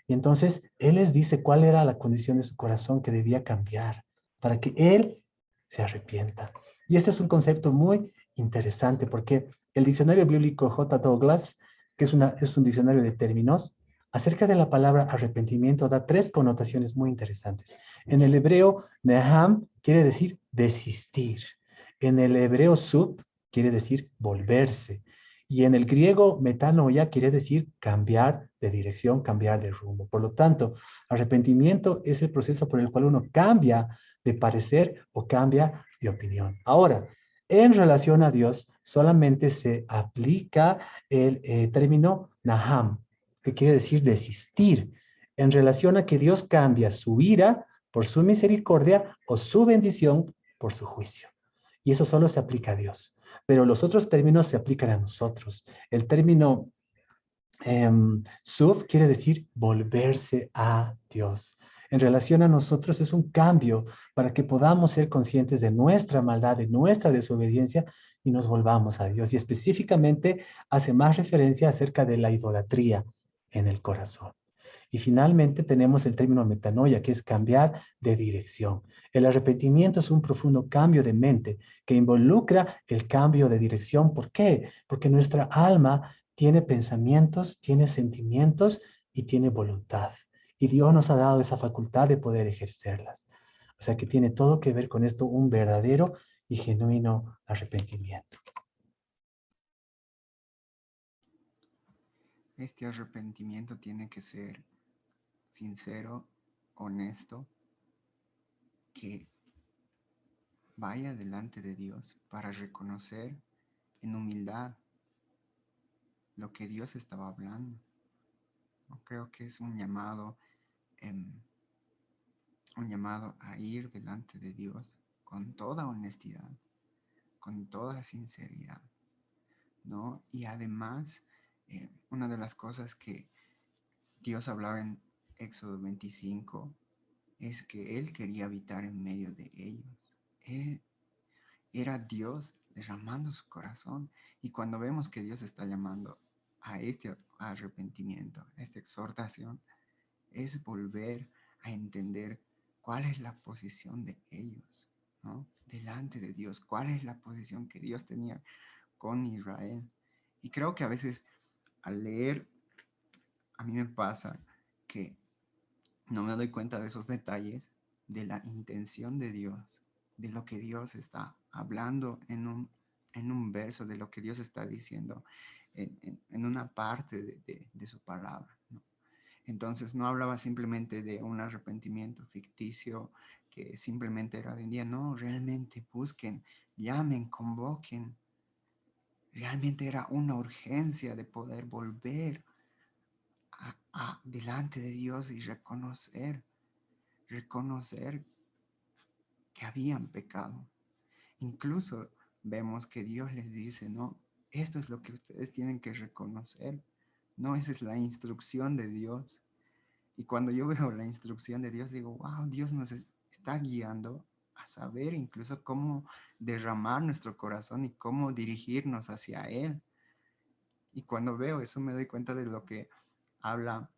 Y entonces él les dice cuál era la condición de su corazón que debía cambiar para que él se arrepienta. Y este es un concepto muy interesante porque el diccionario bíblico J. Douglas, que es un diccionario de términos, acerca de la palabra arrepentimiento da tres connotaciones muy interesantes. En el hebreo, neham quiere decir desistir. En el hebreo sub quiere decir volverse. Y en el griego metanoia quiere decir cambiar de dirección, cambiar de rumbo. Por lo tanto, arrepentimiento es el proceso por el cual uno cambia de parecer o cambia de opinión. Ahora, en relación a Dios, solamente se aplica el término naham, que quiere decir desistir, en relación a que Dios cambia su ira por su misericordia o su bendición por su juicio. Y eso solo se aplica a Dios. Pero los otros términos se aplican a nosotros. El término Suf quiere decir volverse a Dios. En relación a nosotros es un cambio para que podamos ser conscientes de nuestra maldad, de nuestra desobediencia y nos volvamos a Dios. Y específicamente hace más referencia acerca de la idolatría en el corazón. Y finalmente tenemos el término metanoia, que es cambiar de dirección. El arrepentimiento es un profundo cambio de mente que involucra el cambio de dirección. ¿Por qué? Porque nuestra alma tiene pensamientos, tiene sentimientos y tiene voluntad. Y Dios nos ha dado esa facultad de poder ejercerlas. O sea que tiene todo que ver con esto, un verdadero y genuino arrepentimiento. este arrepentimiento tiene que ser sincero, honesto, que vaya delante de Dios para reconocer en humildad lo que Dios estaba hablando. ¿No? Creo que es un llamado a ir delante de Dios con toda honestidad, con toda sinceridad, ¿no? Y además, una de las cosas que Dios hablaba en Éxodo 25 es que Él quería habitar en medio de ellos. Era Dios derramando su corazón. Y cuando vemos que Dios está llamando a este arrepentimiento, a esta exhortación, es volver a entender cuál es la posición de ellos, ¿no? Delante de Dios, cuál es la posición que Dios tenía con Israel. Y creo que a veces al leer, a mí me pasa que no me doy cuenta de esos detalles, de la intención de Dios, de lo que Dios está hablando en un verso, de lo que Dios está diciendo en una parte de su palabra, ¿no? Entonces no hablaba simplemente de un arrepentimiento ficticio que simplemente era de un día, no, realmente busquen, llamen, convoquen. Realmente era una urgencia de poder volver delante de Dios y reconocer que habían pecado. Incluso vemos que Dios les dice, no, esto es lo que ustedes tienen que reconocer. No, esa es la instrucción de Dios. Y cuando yo veo la instrucción de Dios, digo, wow, Dios nos está guiando a saber incluso cómo derramar nuestro corazón y cómo dirigirnos hacia Él. Y cuando veo eso me doy cuenta de lo que habla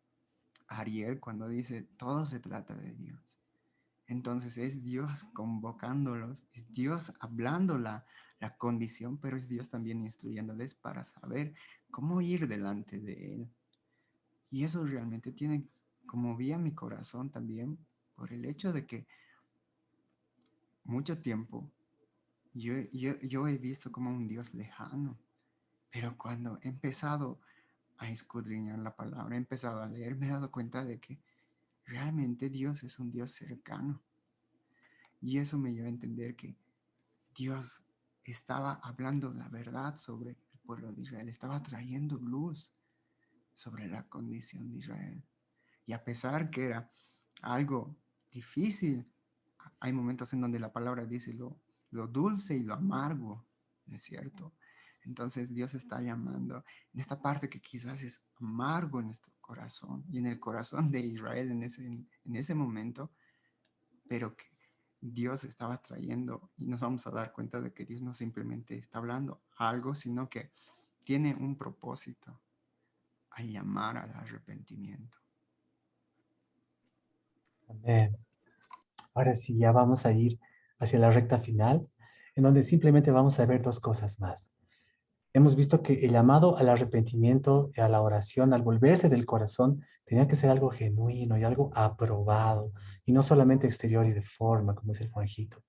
Ariel cuando dice, todo se trata de Dios. Entonces es Dios convocándolos, es Dios hablando la condición, pero es Dios también instruyéndoles para saber cómo ir delante de Él. Y eso realmente tiene, como vi a mi corazón también, por el hecho de que mucho tiempo yo he visto como un Dios lejano, pero cuando he empezado a escudriñar la palabra, he empezado a leer, me he dado cuenta de que realmente Dios es un Dios cercano. Y eso me lleva a entender que Dios estaba hablando la verdad sobre el pueblo de Israel, estaba trayendo luz sobre la condición de Israel. Y a pesar que era algo difícil, hay momentos en donde la palabra dice lo dulce y lo amargo, ¿no es cierto? Entonces Dios está llamando en esta parte que quizás es amargo en nuestro corazón y en el corazón de Israel en ese momento, pero que Dios estaba trayendo y nos vamos a dar cuenta de que Dios no simplemente está hablando algo, sino que tiene un propósito al llamar al arrepentimiento. Amén. Ahora sí, ya vamos a ir hacia la recta final, en donde simplemente vamos a ver dos cosas más. Hemos visto que el llamado al arrepentimiento, a la oración, al volverse del corazón, tenía que ser algo genuino y algo aprobado, y no solamente exterior y de forma, como dice el Juanjito.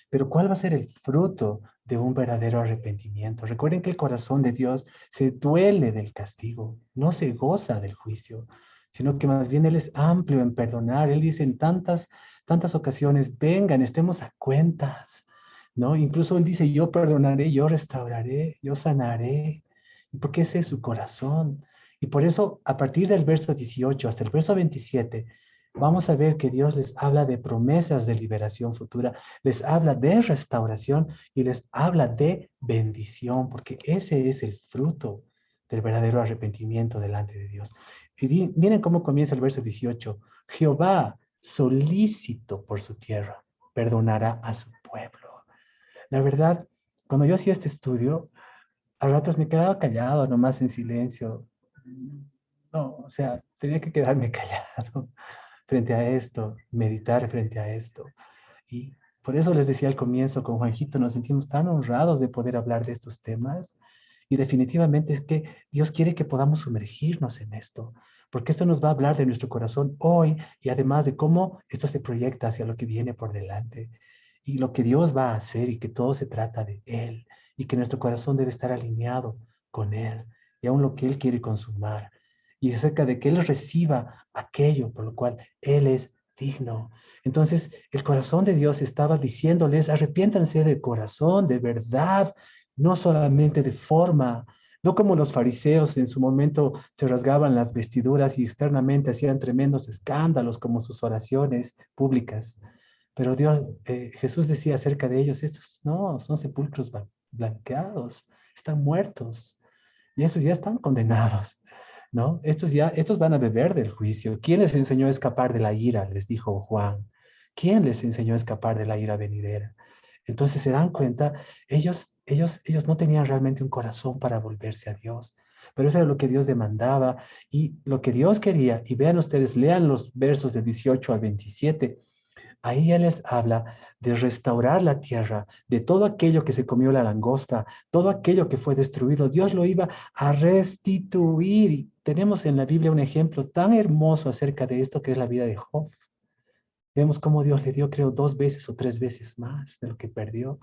Pero ¿cuál va a ser el fruto de un verdadero arrepentimiento? Recuerden que el corazón de Dios se duele del castigo, no se goza del juicio, sino que más bien Él es amplio en perdonar. Él dice en tantas ocasiones, vengan, estemos a cuentas, ¿no? Incluso Él dice, yo perdonaré, yo restauraré, yo sanaré, porque ese es su corazón. Y por eso, a partir del verso 18 hasta el verso 27, vamos a ver que Dios les habla de promesas de liberación futura, les habla de restauración y les habla de bendición, porque ese es el fruto del verdadero arrepentimiento delante de Dios. Y miren cómo comienza el verso 18. Jehová, solícito por su tierra, perdonará a su pueblo. La verdad, cuando yo hacía este estudio, a ratos me quedaba callado, nomás en silencio. No, o sea, tenía que quedarme callado frente a esto, meditar frente a esto. Y por eso les decía al comienzo con Juanjito, nos sentimos tan honrados de poder hablar de estos temas. Y definitivamente es que Dios quiere que podamos sumergirnos en esto, porque esto nos va a hablar de nuestro corazón hoy y además de cómo esto se proyecta hacia lo que viene por delante y lo que Dios va a hacer y que todo se trata de Él y que nuestro corazón debe estar alineado con Él. y aún lo que Él quiere consumar. Y acerca de que Él reciba aquello por lo cual Él es digno. Entonces, el corazón de Dios estaba diciéndoles, arrepiéntanse de corazón, de verdad, no solamente de forma, no como los fariseos en su momento se rasgaban las vestiduras y externamente hacían tremendos escándalos como sus oraciones públicas. Pero Jesús decía acerca de ellos, estos no, son sepulcros blanqueados, están muertos y esos ya están condenados, ¿no? Estos van a beber del juicio. ¿Quién les enseñó a escapar de la ira? Les dijo Juan. ¿Quién les enseñó a escapar de la ira venidera? Entonces se dan cuenta, ellos no tenían realmente un corazón para volverse a Dios. Pero eso era lo que Dios demandaba y lo que Dios quería. Y vean ustedes, lean los versos de 18 al 27. Ahí ya les habla de restaurar la tierra, de todo aquello que se comió la langosta, todo aquello que fue destruido. Dios lo iba a restituir. Y tenemos en la Biblia un ejemplo tan hermoso acerca de esto que es la vida de Job. Vemos cómo Dios le dio, creo, 2 veces o 3 veces más de lo que perdió.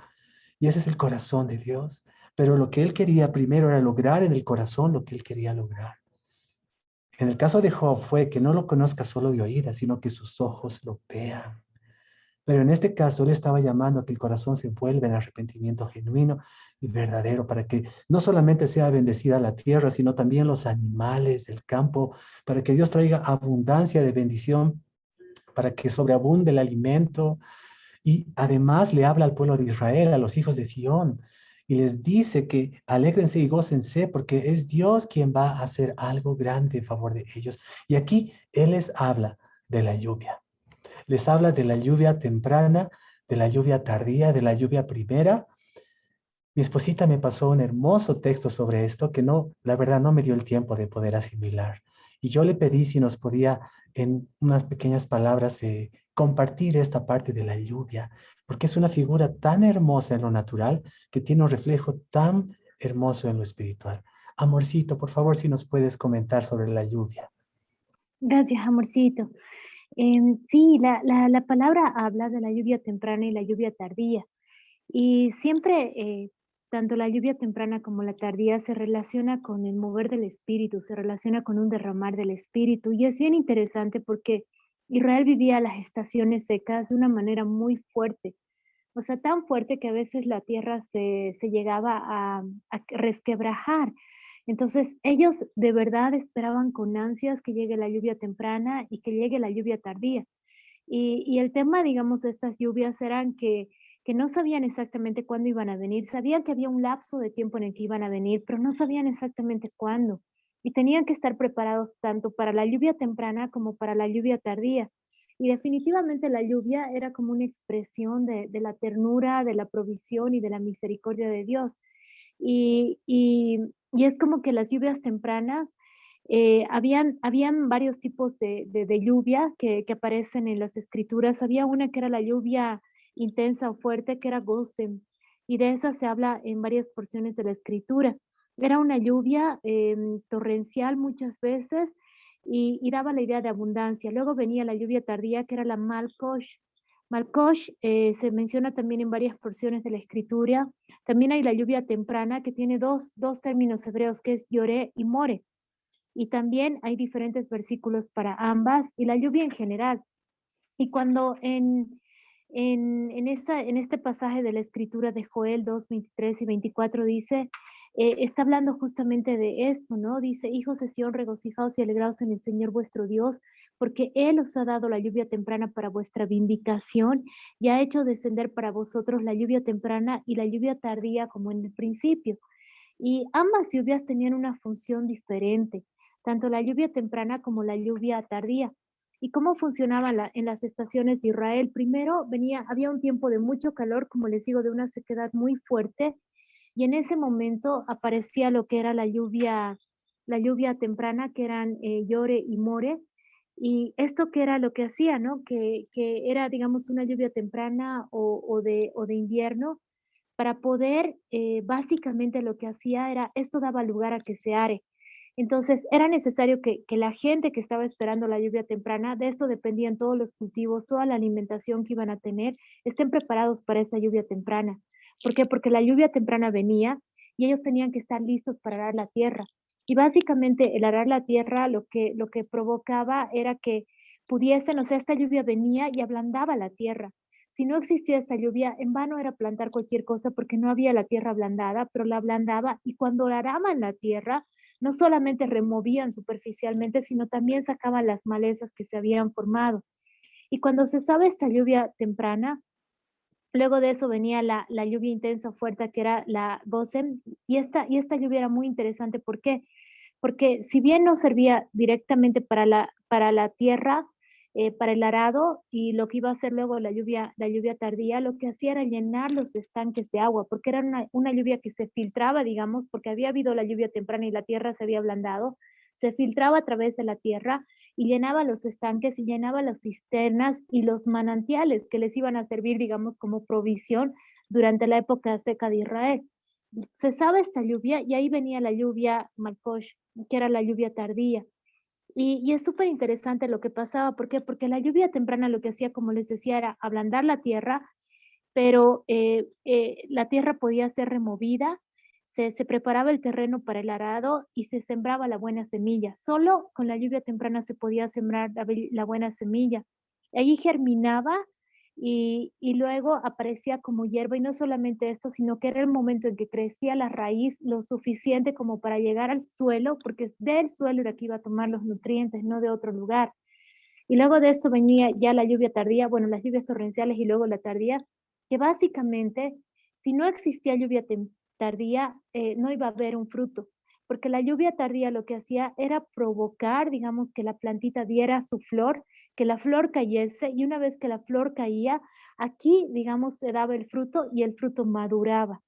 Y ese es el corazón de Dios. Pero lo que él quería primero era lograr en el corazón lo que él quería lograr. En el caso de Job fue que no lo conozca solo de oídas, sino que sus ojos lo vean. Pero en este caso, él estaba llamando a que el corazón se vuelva en arrepentimiento genuino y verdadero, para que no solamente sea bendecida la tierra, sino también los animales del campo, para que Dios traiga abundancia de bendición, para que sobreabunde el alimento. Y además le habla al pueblo de Israel, a los hijos de Sión, y les dice que alégrense y gócense, porque es Dios quien va a hacer algo grande en favor de ellos. Y aquí Él les habla de la lluvia. Les habla de la lluvia temprana, de la lluvia tardía, de la lluvia primera. Mi esposita me pasó un hermoso texto sobre esto que no, la verdad no me dio el tiempo de poder asimilar. Y yo le pedí si nos podía en unas pequeñas palabras compartir esta parte de la lluvia, porque es una figura tan hermosa en lo natural que tiene un reflejo tan hermoso en lo espiritual. Amorcito, por favor, si nos puedes comentar sobre la lluvia. Gracias, amorcito. Sí, la palabra habla de la lluvia temprana y la lluvia tardía. Y siempre, tanto la lluvia temprana como la tardía se relaciona con el mover del espíritu, se relaciona con un derramar del espíritu. Y es bien interesante porque Israel vivía las estaciones secas de una manera muy fuerte. O sea, tan fuerte que a veces la tierra se llegaba a resquebrajar. Entonces, ellos de verdad esperaban con ansias que llegue la lluvia temprana y que llegue la lluvia tardía. Y el tema, digamos, de estas lluvias eran que no sabían exactamente cuándo iban a venir. Sabían que había un lapso de tiempo en el que iban a venir, pero no sabían exactamente cuándo. Y tenían que estar preparados tanto para la lluvia temprana como para la lluvia tardía. Y definitivamente la lluvia era como una expresión de la ternura, de la provisión y de la misericordia de Dios. Y, y, y es como que las lluvias tempranas, habían varios tipos de lluvia que aparecen en las escrituras. Había una que era la lluvia intensa o fuerte, que era Gosem, y de esa se habla en varias porciones de la escritura. Era una lluvia torrencial muchas veces y daba la idea de abundancia. Luego venía la lluvia tardía, que era la Malkosh. Malkosh se menciona también en varias porciones de la escritura. También hay la lluvia temprana, que tiene dos términos hebreos, que es Yoré y More. Y también hay diferentes versículos para ambas y la lluvia en general. Y cuando en este pasaje de la escritura de Joel 2, 23 y 24 dice, está hablando justamente de esto, ¿no? Dice, hijos de Sión, regocijaos y alegraos en el Señor vuestro Dios, porque Él os ha dado la lluvia temprana para vuestra vindicación y ha hecho descender para vosotros la lluvia temprana y la lluvia tardía como en el principio. Y ambas lluvias tenían una función diferente, tanto la lluvia temprana como la lluvia tardía. ¿Y cómo funcionaba en las estaciones de Israel? Primero había un tiempo de mucho calor, como les digo, de una sequedad muy fuerte, y en ese momento aparecía lo que era la lluvia temprana, que eran Yore y More. Y esto que era lo que hacía, ¿no? Que era, digamos, una lluvia temprana o de invierno, para poder, básicamente lo que hacía era, esto daba lugar a que se are. Entonces, era necesario que la gente que estaba esperando la lluvia temprana, de esto dependían todos los cultivos, toda la alimentación que iban a tener, estén preparados para esa lluvia temprana. ¿Por qué? Porque la lluvia temprana venía y ellos tenían que estar listos para arar la tierra. Y básicamente el arar la tierra lo que provocaba era que pudiesen, o sea, esta lluvia venía y ablandaba la tierra. Si no existía esta lluvia, en vano era plantar cualquier cosa porque no había la tierra ablandada, pero la ablandaba y cuando araban la tierra, no solamente removían superficialmente, sino también sacaban las malezas que se habían formado. Y cuando cesaba esta lluvia temprana, luego de eso venía la lluvia intensa fuerte que era la Gosen, y esta lluvia era muy interesante. ¿Por qué? Porque si bien no servía directamente para la tierra, para el arado y lo que iba a hacer luego la lluvia tardía, lo que hacía era llenar los estanques de agua, porque era una lluvia que se filtraba, digamos, porque había habido la lluvia temprana y la tierra se había ablandado, se filtraba a través de la tierra y llenaba los estanques y llenaba las cisternas y los manantiales que les iban a servir, digamos, como provisión durante la época seca de Israel. Cesaba esta lluvia y ahí venía la lluvia Malkosh, que era la lluvia tardía. Y es súper interesante lo que pasaba. ¿Por qué? Porque la lluvia temprana lo que hacía, como les decía, era ablandar la tierra, pero la tierra podía ser removida, se preparaba el terreno para el arado y se sembraba la buena semilla. Solo con la lluvia temprana se podía sembrar la buena semilla. Allí germinaba y luego aparecía como hierba, y no solamente esto, sino que era el momento en que crecía la raíz lo suficiente como para llegar al suelo, porque del suelo era que iba a tomar los nutrientes, no de otro lugar. Y luego de esto venía ya la lluvia tardía, bueno, las lluvias torrenciales y luego la tardía, que básicamente, si no existía lluvia tardía, no iba a haber un fruto, porque la lluvia tardía lo que hacía era provocar, digamos, que la plantita diera su flor, que la flor cayese, y una vez que la flor caía, aquí, digamos, se daba el fruto y el fruto maduraba.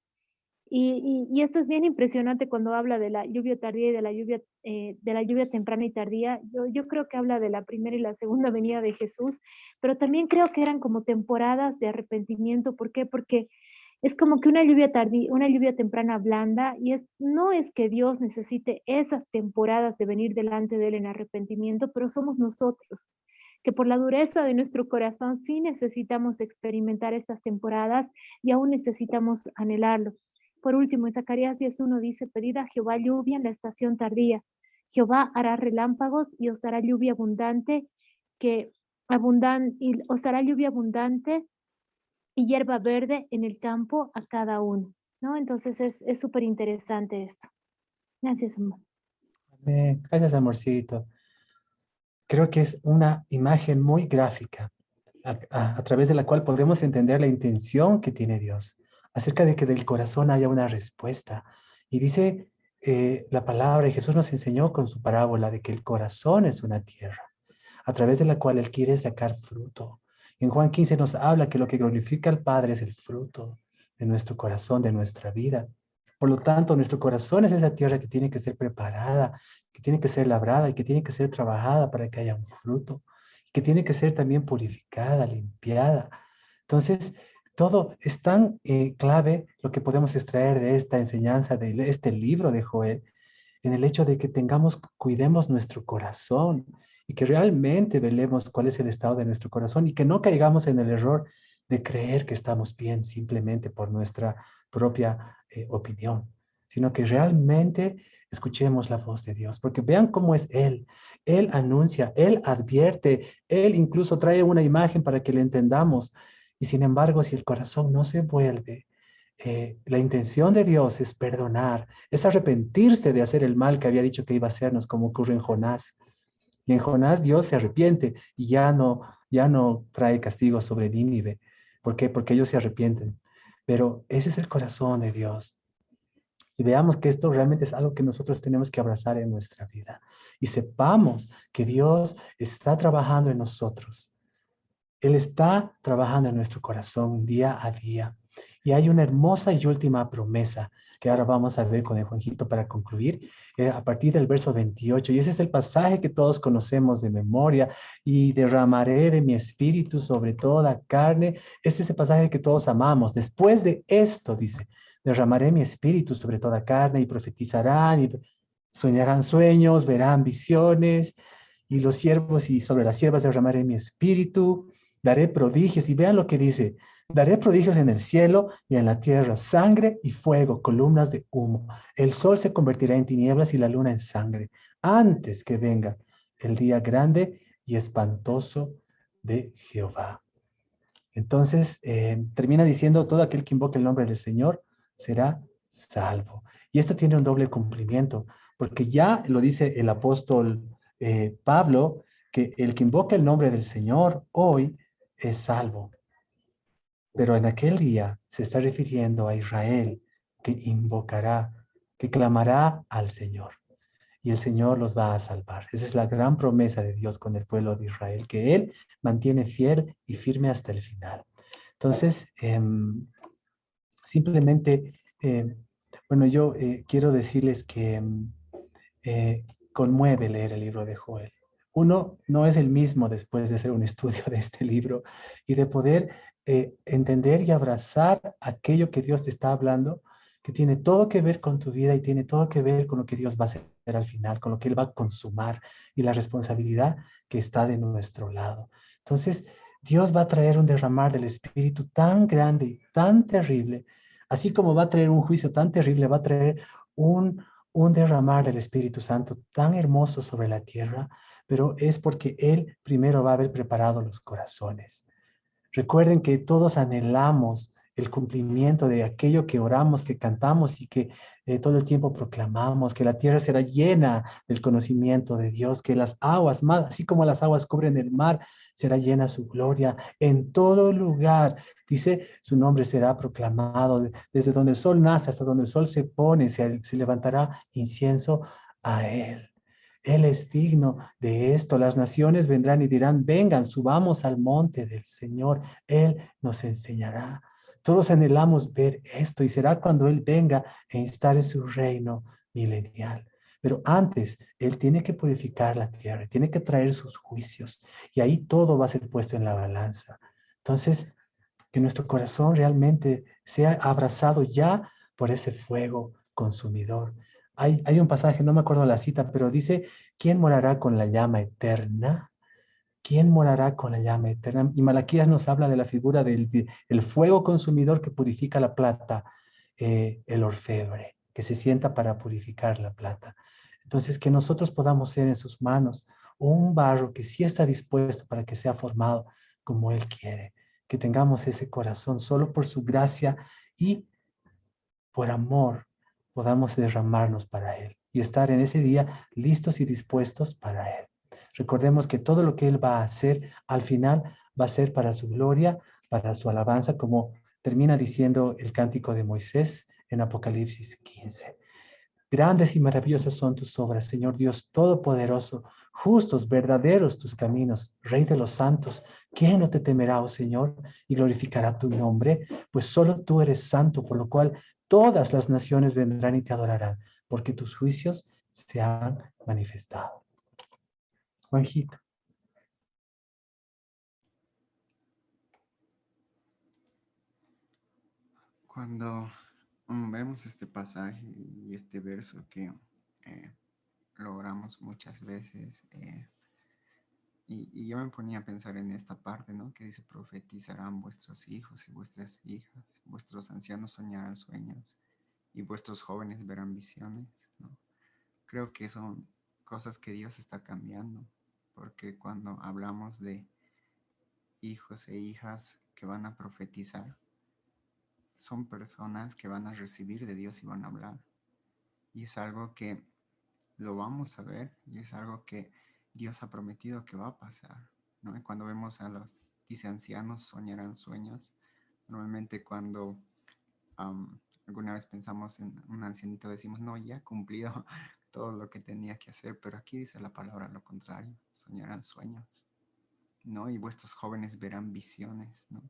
Y esto es bien impresionante cuando habla de la lluvia tardía y de la lluvia temprana y tardía. Yo creo que habla de la primera y la segunda venida de Jesús, pero también creo que eran como temporadas de arrepentimiento. ¿Por qué? Porque es como que una lluvia tardía, una lluvia temprana blanda, y no es que Dios necesite esas temporadas de venir delante de Él en arrepentimiento, pero somos nosotros, que por la dureza de nuestro corazón sí necesitamos experimentar estas temporadas y aún necesitamos anhelarlo. Por último, en Zacarías 10:1 dice: pedid a Jehová lluvia en la estación tardía. Jehová hará relámpagos y os hará lluvia abundante, y os hará lluvia abundante y hierba verde en el campo a cada uno, ¿no? Entonces es súper interesante esto. Gracias, amor. Amén. Gracias, amorcito. Creo que es una imagen muy gráfica a través de la cual podemos entender la intención que tiene Dios acerca de que del corazón haya una respuesta. Y dice la palabra, y Jesús nos enseñó con su parábola de que el corazón es una tierra a través de la cual Él quiere sacar fruto. En Juan 15 nos habla que lo que glorifica al Padre es el fruto de nuestro corazón, de nuestra vida. Por lo tanto, nuestro corazón es esa tierra que tiene que ser preparada, que tiene que ser labrada y que tiene que ser trabajada para que haya un fruto, que tiene que ser también purificada, limpiada. Entonces, todo es tan clave lo que podemos extraer de esta enseñanza, de este libro de Joel, en el hecho de que cuidemos nuestro corazón y que realmente velemos cuál es el estado de nuestro corazón y que no caigamos en el error de creer que estamos bien simplemente por nuestra propia opinión, sino que realmente escuchemos la voz de Dios, porque vean cómo es Él. Él anuncia, Él advierte, Él incluso trae una imagen para que le entendamos. Y sin embargo, si el corazón no se vuelve, la intención de Dios es perdonar, es arrepentirse de hacer el mal que había dicho que iba a hacernos, como ocurre en Jonás. Y en Jonás Dios se arrepiente y ya no trae castigo sobre Nínive. ¿Por qué? Porque ellos se arrepienten. Pero ese es el corazón de Dios. Y veamos que esto realmente es algo que nosotros tenemos que abrazar en nuestra vida. Y sepamos que Dios está trabajando en nosotros. Él está trabajando en nuestro corazón día a día. Y hay una hermosa y última promesa que ahora vamos a ver con el Juanjito para concluir, a partir del verso 28. Y ese es el pasaje que todos conocemos de memoria. Y derramaré de mi espíritu sobre toda carne. Este es el pasaje que todos amamos. Después de esto, dice, derramaré mi espíritu sobre toda carne y profetizarán y soñarán sueños, verán visiones. Y los siervos y sobre las siervas derramaré mi espíritu. Daré prodigios. Y vean lo que dice. Daré prodigios en el cielo y en la tierra, sangre y fuego, columnas de humo. El sol se convertirá en tinieblas y la luna en sangre, antes que venga el día grande y espantoso de Jehová. Entonces, termina diciendo, todo aquel que invoque el nombre del Señor será salvo. Y esto tiene un doble cumplimiento, porque ya lo dice el apóstol Pablo, que el que invoque el nombre del Señor hoy es salvo. Pero en aquel día se está refiriendo a Israel, que invocará, que clamará al Señor. Y el Señor los va a salvar. Esa es la gran promesa de Dios con el pueblo de Israel, que Él mantiene fiel y firme hasta el final. Entonces, simplemente, bueno, yo quiero decirles que conmueve leer el libro de Joel. Uno no es el mismo después de hacer un estudio de este libro y de poder entender y abrazar aquello que Dios te está hablando, que tiene todo que ver con tu vida y tiene todo que ver con lo que Dios va a hacer al final, con lo que Él va a consumar y la responsabilidad que está de nuestro lado. Entonces, Dios va a traer un derramar del Espíritu tan grande y tan terrible, así como va a traer un juicio tan terrible, va a traer un derramar del Espíritu Santo tan hermoso sobre la tierra, pero es porque Él primero va a haber preparado los corazones. Recuerden que todos anhelamos el cumplimiento de aquello que oramos, que cantamos y que todo el tiempo proclamamos, que la tierra será llena del conocimiento de Dios, que las aguas, más, así como las aguas cubren el mar, será llena su gloria en todo lugar. Dice, su nombre será proclamado desde donde el sol nace hasta donde el sol se pone, se levantará incienso a Él. Él es digno de esto. Las naciones vendrán y dirán, vengan, subamos al monte del Señor. Él nos enseñará. Todos anhelamos ver esto y será cuando Él venga e instale su reino milenial. Pero antes, Él tiene que purificar la tierra, tiene que traer sus juicios y ahí todo va a ser puesto en la balanza. Entonces, que nuestro corazón realmente sea abrazado ya por ese fuego consumidor. Hay un pasaje, no me acuerdo la cita, pero dice, ¿quién morará con la llama eterna? ¿Quién morará con la llama eterna? Y Malaquías nos habla de la figura del el fuego consumidor que purifica la plata, el orfebre, que se sienta para purificar la plata. Entonces, que nosotros podamos ser en sus manos un barro que sí está dispuesto para que sea formado como Él quiere. Que tengamos ese corazón solo por su gracia y por amor podamos derramarnos para Él y estar en ese día listos y dispuestos para Él. Recordemos que todo lo que Él va a hacer al final va a ser para su gloria, para su alabanza, como termina diciendo el cántico de Moisés en Apocalipsis 15. Grandes y maravillosas son tus obras, Señor Dios Todopoderoso, justos, verdaderos tus caminos, Rey de los santos. ¿Quién no te temerá, oh Señor, y glorificará tu nombre? Pues solo tú eres santo, por lo cual todas las naciones vendrán y te adorarán, porque tus juicios se han manifestado. Juanjito. Cuando vemos este pasaje y este verso que eh, logramos muchas veces, y yo me ponía a pensar en esta parte, ¿no? Que dice, profetizarán vuestros hijos y vuestras hijas, vuestros ancianos soñarán sueños y vuestros jóvenes verán visiones, ¿no? Creo que son cosas que Dios está cambiando, porque cuando hablamos de hijos e hijas que van a profetizar, son personas que van a recibir de Dios y van a hablar. Y es algo que lo vamos a ver y es algo que Dios ha prometido que va a pasar, ¿no? Y cuando vemos a los, dice, ancianos soñarán sueños, normalmente cuando alguna vez pensamos en un ancianito decimos, no, ya ha cumplido todo lo que tenía que hacer, pero aquí dice la palabra lo contrario, soñarán sueños, ¿no? Y vuestros jóvenes verán visiones, ¿no?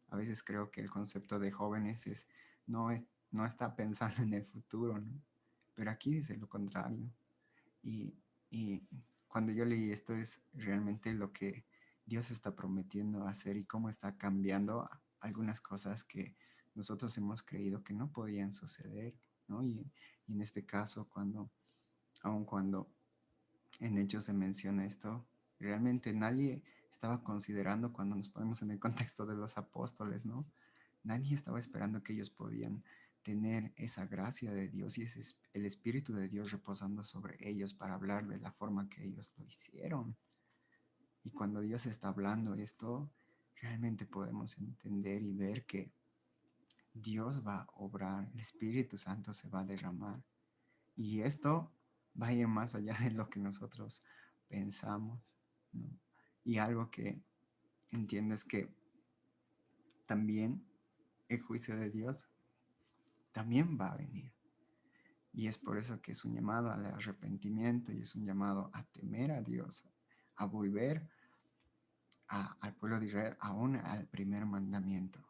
A veces creo que el concepto de jóvenes no está pensando en el futuro, ¿no? Pero aquí dice lo contrario. Y, y cuando yo leí esto es realmente lo que Dios está prometiendo hacer y cómo está cambiando algunas cosas que nosotros hemos creído que no podían suceder, ¿no? Y en este caso, aun cuando en Hechos se menciona esto, realmente nadie estaba considerando cuando nos ponemos en el contexto de los apóstoles, ¿no? Nadie estaba esperando que ellos podían tener esa gracia de Dios y el Espíritu de Dios reposando sobre ellos para hablar de la forma que ellos lo hicieron. Y cuando Dios está hablando esto, realmente podemos entender y ver que Dios va a obrar, el Espíritu Santo se va a derramar. Y esto va a ir más allá de lo que nosotros pensamos, ¿no? Y algo que entiendo es que también el juicio de Dios también va a venir. Y es por eso que es un llamado al arrepentimiento y es un llamado a temer a Dios, a volver al pueblo de Israel, aún al primer mandamiento.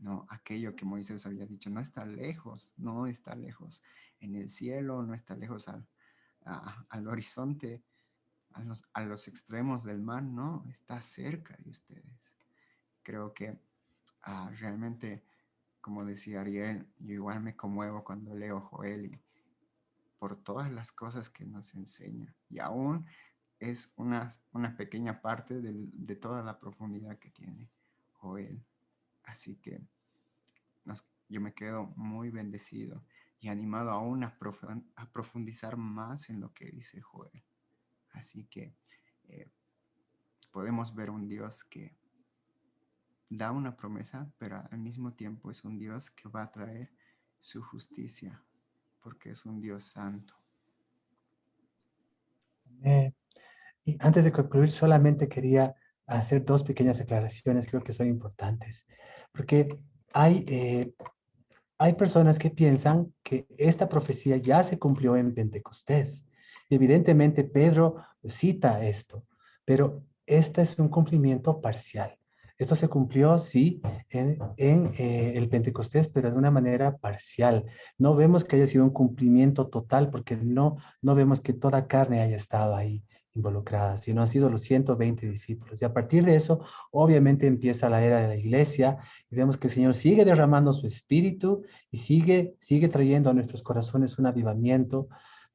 No, aquello que Moisés había dicho, no está lejos, no está lejos en el cielo, no está lejos al horizonte, a los extremos del mar, no, está cerca de ustedes. Creo que realmente, como decía Ariel, yo igual me conmuevo cuando leo Joel y por todas las cosas que nos enseña. Y aún es una pequeña parte de toda la profundidad que tiene Joel. Así que yo me quedo muy bendecido y animado aún a profundizar más en lo que dice Joel. Así que podemos ver un Dios que da una promesa, pero al mismo tiempo es un Dios que va a traer su justicia, porque es un Dios santo. Y antes de concluir, solamente quería hacer dos pequeñas declaraciones, creo que son importantes, porque hay personas que piensan que esta profecía ya se cumplió en Pentecostés. Y evidentemente Pedro cita esto, pero este es un cumplimiento parcial. Esto se cumplió, sí, en el Pentecostés, pero de una manera parcial. No vemos que haya sido un cumplimiento total, porque no vemos que toda carne haya estado ahí involucrada, sino han sido los 120 discípulos. Y a partir de eso, obviamente empieza la era de la iglesia, y vemos que el Señor sigue derramando su espíritu y sigue trayendo a nuestros corazones un avivamiento,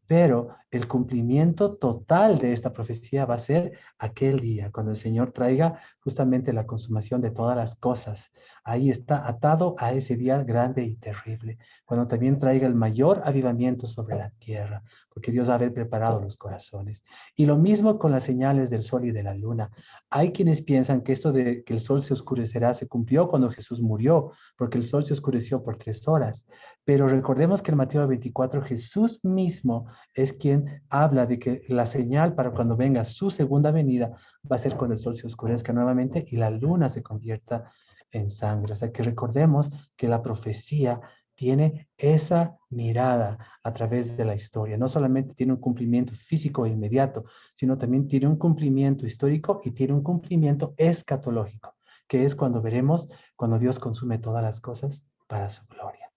pero el cumplimiento total de esta profecía va a ser aquel día, cuando el Señor traiga justamente la consumación de todas las cosas. Ahí está atado a ese día grande y terrible, cuando también traiga el mayor avivamiento sobre la tierra, porque Dios va a haber preparado los corazones. Y lo mismo con las señales del sol y de la luna. Hay quienes piensan que esto de que el sol se oscurecerá se cumplió cuando Jesús murió, porque el sol se oscureció por 3 horas. Pero recordemos que en Mateo 24 Jesús mismo es quien habla de que la señal para cuando venga su segunda venida va a ser cuando el sol se oscurezca nuevamente y la luna se convierta en sangre. O sea que recordemos que la profecía tiene esa mirada a través de la historia. No solamente tiene un cumplimiento físico e inmediato, sino también tiene un cumplimiento histórico y tiene un cumplimiento escatológico, que es cuando veremos, cuando Dios consume todas las cosas para su gloria.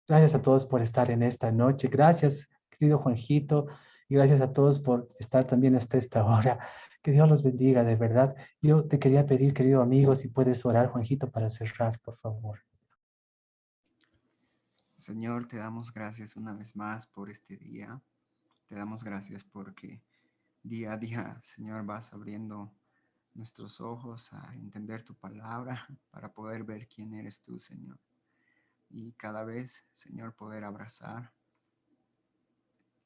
Gracias a todos por estar en esta noche. Gracias, querido Juanjito, y gracias a todos por estar también hasta esta hora. Que Dios los bendiga, de verdad. Yo te quería pedir, querido amigo, si puedes orar, Juanjito, para cerrar, por favor. Señor, te damos gracias una vez más por este día. Te damos gracias porque día a día, Señor, vas abriendo nuestros ojos a entender tu palabra para poder ver quién eres tú, Señor. Y cada vez, Señor, poder abrazar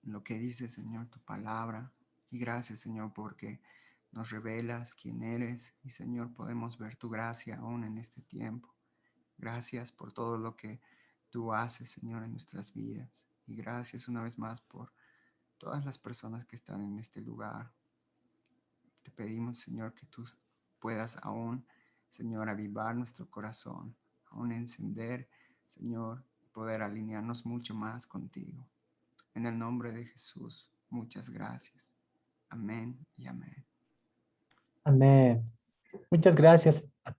lo que dice, Señor, tu palabra. Y gracias, Señor, porque nos revelas quién eres y, Señor, podemos ver tu gracia aún en este tiempo. Gracias por todo lo que tú haces, Señor, en nuestras vidas. Y gracias una vez más por todas las personas que están en este lugar. Te pedimos, Señor, que tú puedas aún, Señor, avivar nuestro corazón, aún encender, Señor, y poder alinearnos mucho más contigo. En el nombre de Jesús, muchas gracias. Amén y amén. Amén. Muchas gracias a